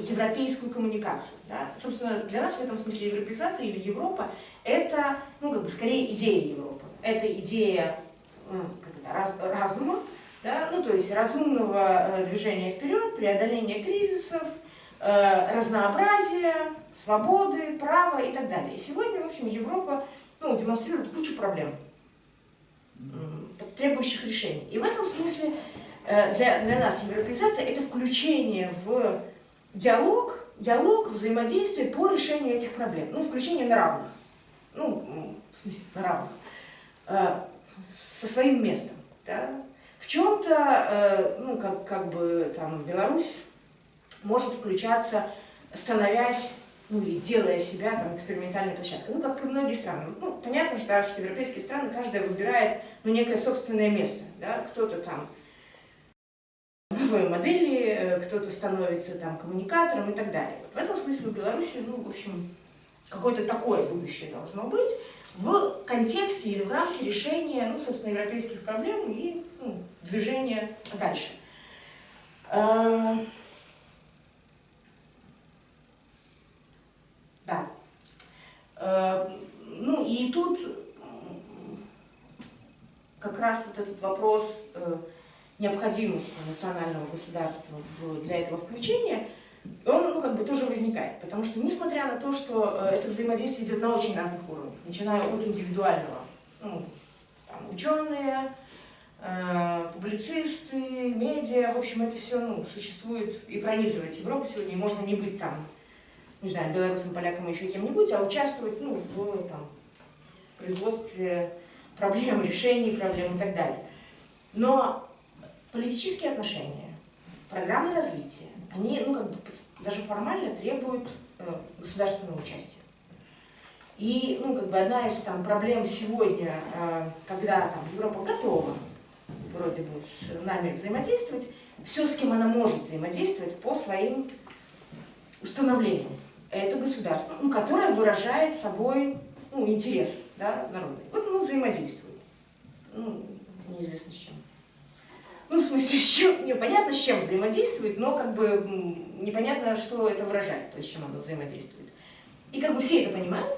европейскую коммуникацию. Да? Собственно, для нас в этом смысле европеизация или Европа – это, скорее идея Европы. Это идея разума, да, ну, то есть разумного движения вперед, преодоления кризисов, разнообразия, свободы, права и так далее. И сегодня, в общем, Европа, ну, демонстрирует кучу проблем, требующих решений. И в этом смысле для нас европеизация – это включение в диалог, взаимодействие по решению этих проблем. Ну, включение на равных. Ну, в смысле, на равных. Со своим местом. Да? В чем-то, ну, как бы там Беларусь может включаться, становясь, ну, или делая себя там экспериментальной площадкой. Ну, как и многие страны. Ну, понятно, что европейские страны, каждая выбирает, ну, некое собственное место. Да? Кто-то там новые модели, кто-то становится там коммуникатором и так далее. Вот в этом смысле у Беларуси, ну, в общем, какое-то такое будущее должно быть в контексте или в рамке решения, ну, собственно, европейских проблем и, ну, движения дальше. Да. Ну и тут как раз вот этот вопрос необходимости национального государства для этого включения, он, ну, как бы тоже возникает. Потому что, несмотря на то, что это взаимодействие идет на очень разных уровнях, начиная от индивидуального, ну, там, ученые, публицисты, медиа, в общем, это все, ну, существует и пронизывает Европу сегодня, и можно не быть там, не знаю, белорусом, поляком, еще кем-нибудь, а участвовать, ну, в там, производстве проблем, решений проблем и так далее. Но политические отношения, программы развития, они, ну, как бы даже формально требуют государственного участия. И, ну, как бы одна из там проблем сегодня, когда там Европа готова вроде бы с нами взаимодействовать, все, с кем она может взаимодействовать по своим установлениям, это государство, ну, которое выражает собой, ну, интерес, да, народный. Вот оно взаимодействует. Ну, неизвестно с чем. Ну, в смысле, с чем, непонятно, с чем взаимодействует, но как бы непонятно, что это выражает, то есть с чем оно взаимодействует. И как бы все это понимают,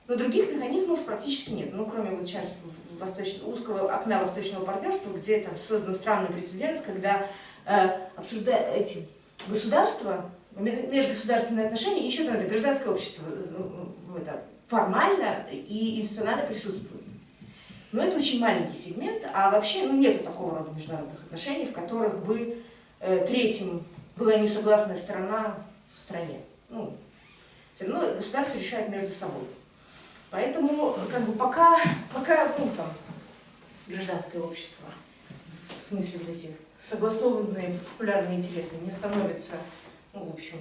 но других механизмов практически нет. Ну, кроме вот сейчас узкого окна восточного партнерства, где там создан странный прецедент, когда обсуждают эти государства, межгосударственные отношения, еще там это гражданское общество формально и институционально присутствует. Но это очень маленький сегмент, а вообще, ну, нет такого рода международных отношений, в которых бы третьим была несогласная сторона в стране. Ну, все равно государство решает между собой. Поэтому, как бы, пока ну, там, гражданское общество, в смысле вот эти согласованные партикулярные интересы, не становятся, ну, в общем,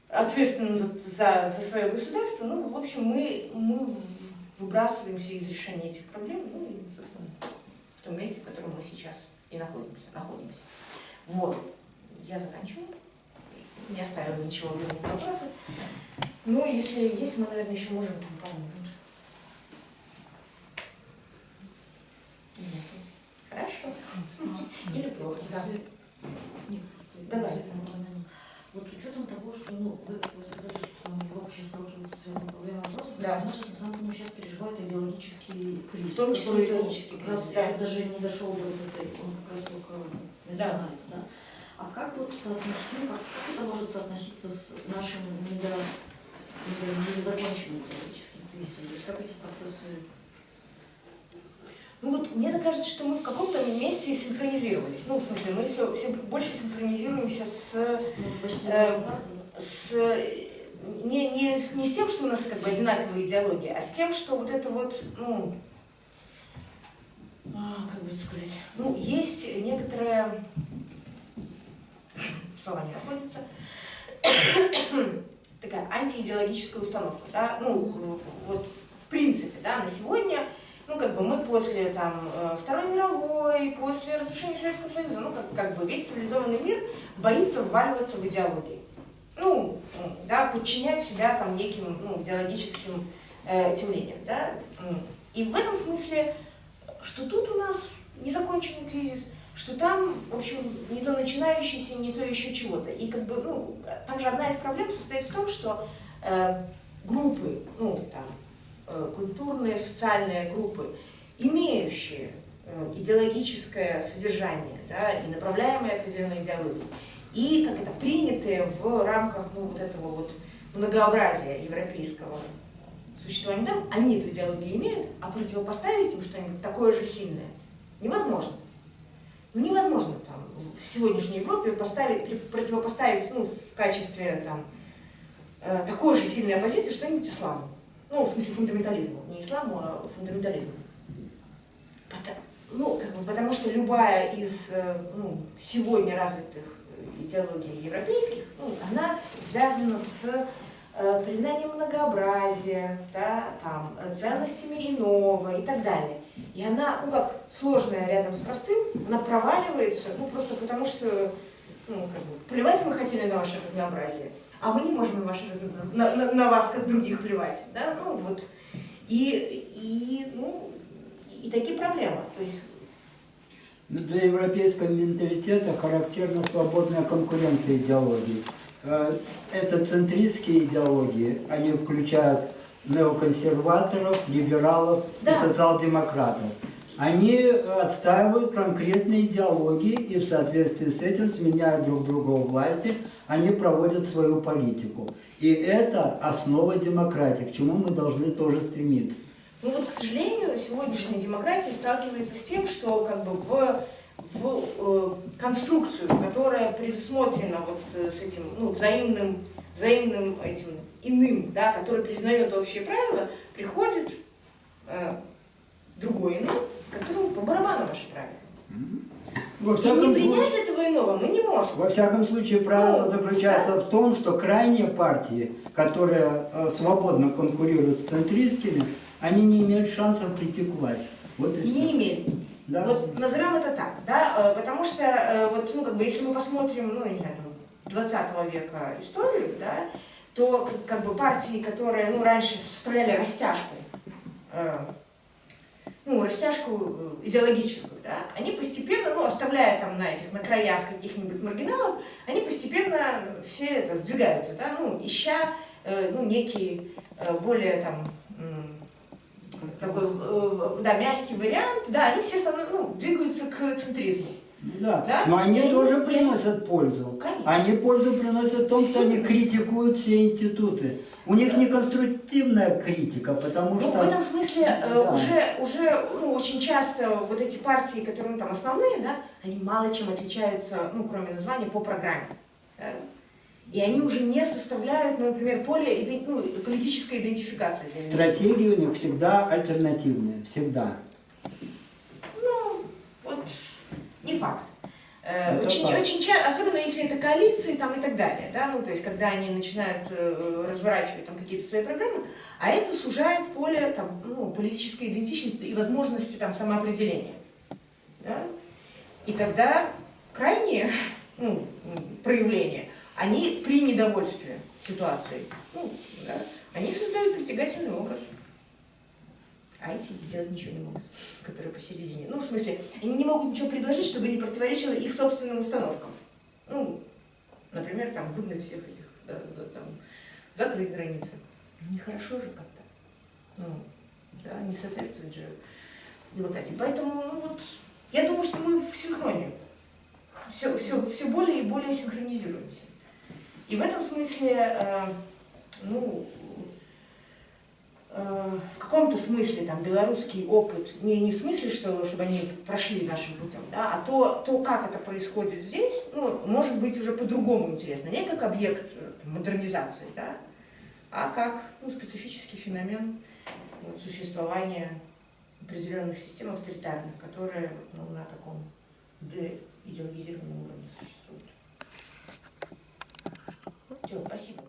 ответственным за свое государство, ну, в общем, мы выбрасываемся из решения этих проблем, ну, и, собственно, в том месте, в котором мы сейчас и находимся. Вот. Я заканчиваю. Не оставила ничего без вопросов. Ну, если есть, мы, наверное, еще можем пару минут. Нет. Хорошо? Или плохо? Да. Нет, Давай. Вот с учетом того, что, ну, вы сказали, что там Европа сейчас сталкивается с рядом проблем и вопросов, Да. она же на самом деле сейчас переживает идеологический кризис. В том числе который идеологический как раз кризис, да. еще даже не дошел до вот этой, он как раз только начинается, да. А как вот соотнести, как это может соотноситься с нашим незаконченным идеологическим кризисом? То есть как эти процессы... Ну вот, мне так кажется, что мы в каком-то месте синхронизировались. Ну, в смысле, мы все больше синхронизируемся не с тем, что у нас как бы одинаковые идеологии, а с тем, что вот это вот, ну, как бы сказать, ну, есть некоторая, слова не находятся, такая антиидеологическая установка, да, ну, вот, в принципе, да, на сегодня, ну, как бы мы после там Второй мировой, после разрушения Советского Союза, ну, как бы весь цивилизованный мир боится вваливаться в идеологии. Ну, да, подчинять себя там неким, ну, идеологическим темлениям, да. И в этом смысле, что тут у нас незаконченный кризис, что там, в общем, не то начинающийся, не то еще чего-то. И как бы, ну, там же одна из проблем состоит в том, что группы, ну, там, культурные, социальные группы, имеющие идеологическое содержание, да, и направляемые определенной идеологией, и как это принятые в рамках ну, вот этого вот многообразия европейского существования, да, они эту идеологию имеют, а противопоставить им что-нибудь такое же сильное невозможно. Ну, невозможно там, в сегодняшней Европе противопоставить ну, в качестве там, такой же сильной оппозиции что-нибудь исламу. Ну, в смысле фундаментализму. Не исламу, а фундаментализму. Потому что любая из ну, сегодня развитых идеологий европейских, ну, она связана с признанием многообразия, да, там, ценностями иного и так далее. И она, ну как сложная рядом с простым, она проваливается, ну просто потому что, ну, как бы, плевать мы хотели на ваше разнообразие, а мы не можем на вас, как других, плевать, да, ну вот. И такие проблемы, то есть. Для европейского менталитета характерна свободная конкуренция идеологий. Это центристские идеологии, они включают неоконсерваторов, либералов Да. и социал-демократов. Они отстаивают конкретные идеологии и в соответствии с этим, сменяя друг друга у власти, они проводят свою политику. И это основа демократии, к чему мы должны тоже стремиться. Ну вот, к сожалению, сегодняшняя демократия сталкивается с тем, что как бы в конструкцию, которая предусмотрена вот с этим ну, взаимным этим иным, да, который признает общие правила, приходит другой иной, которому по барабану наши правила. И не принять этого иного мы не можем. Во всяком случае, правило заключается в том, что крайние партии, которые свободно конкурируют с центристскими, они не имеют шансов прийти к власти. Вот и Не все. имели. Да. Вот назовем это так, да, потому что вот, ну, как бы, если мы посмотрим, ну, не знаю, там, 20 века историю, да, то как бы партии, которые ну, раньше составляли растяжку, растяжку идеологическую, да, они постепенно, ну, оставляя там на краях каких-нибудь маргиналов, они постепенно все это сдвигаются, да, ну, ища некий более там такой, да, мягкий вариант, да, они все двигаются к центризму. Да. Да? Но они И тоже приносят пользу. Конечно. Они пользу приносят в том, что они критикуют все институты. У них не конструктивная критика, потому что... в этом смысле Да. уже очень часто вот эти партии, которые там основные, да, они мало чем отличаются, ну, кроме названия, по программе. Да? И они уже не составляют, например, поле политической идентификации. Для меня. Стратегии у них всегда альтернативные, всегда. Ну, вот не факт. Это Очень факт. часто, особенно если это коалиции там, и так далее, да, ну, то есть, когда они начинают разворачивать там какие-то свои программы, а это сужает поле там, политической идентичности и возможности там, самоопределения. Да? И тогда крайние проявления, они при недовольстве ситуацией, да, они создают притягательный образ. А эти сделать ничего не могут, которые посередине. Ну, в смысле, они не могут ничего предложить, чтобы не противоречило их собственным установкам. Ну, например, там, выгнать всех этих, да, там, закрыть границы. Ну, нехорошо же как-то. Ну, да, не соответствует же демократии. Поэтому, я думаю, что мы в синхроне. Все более и более синхронизируемся. И в этом смысле, в каком-то смысле там белорусский опыт, не в смысле, чтобы они прошли нашим путем, да, а то, как это происходит здесь, может быть уже по-другому интересно. Не как объект модернизации, да, а как специфический феномен существования определенных систем авторитарных, которые на таком деидеологизированном уровне существуют. Все, спасибо.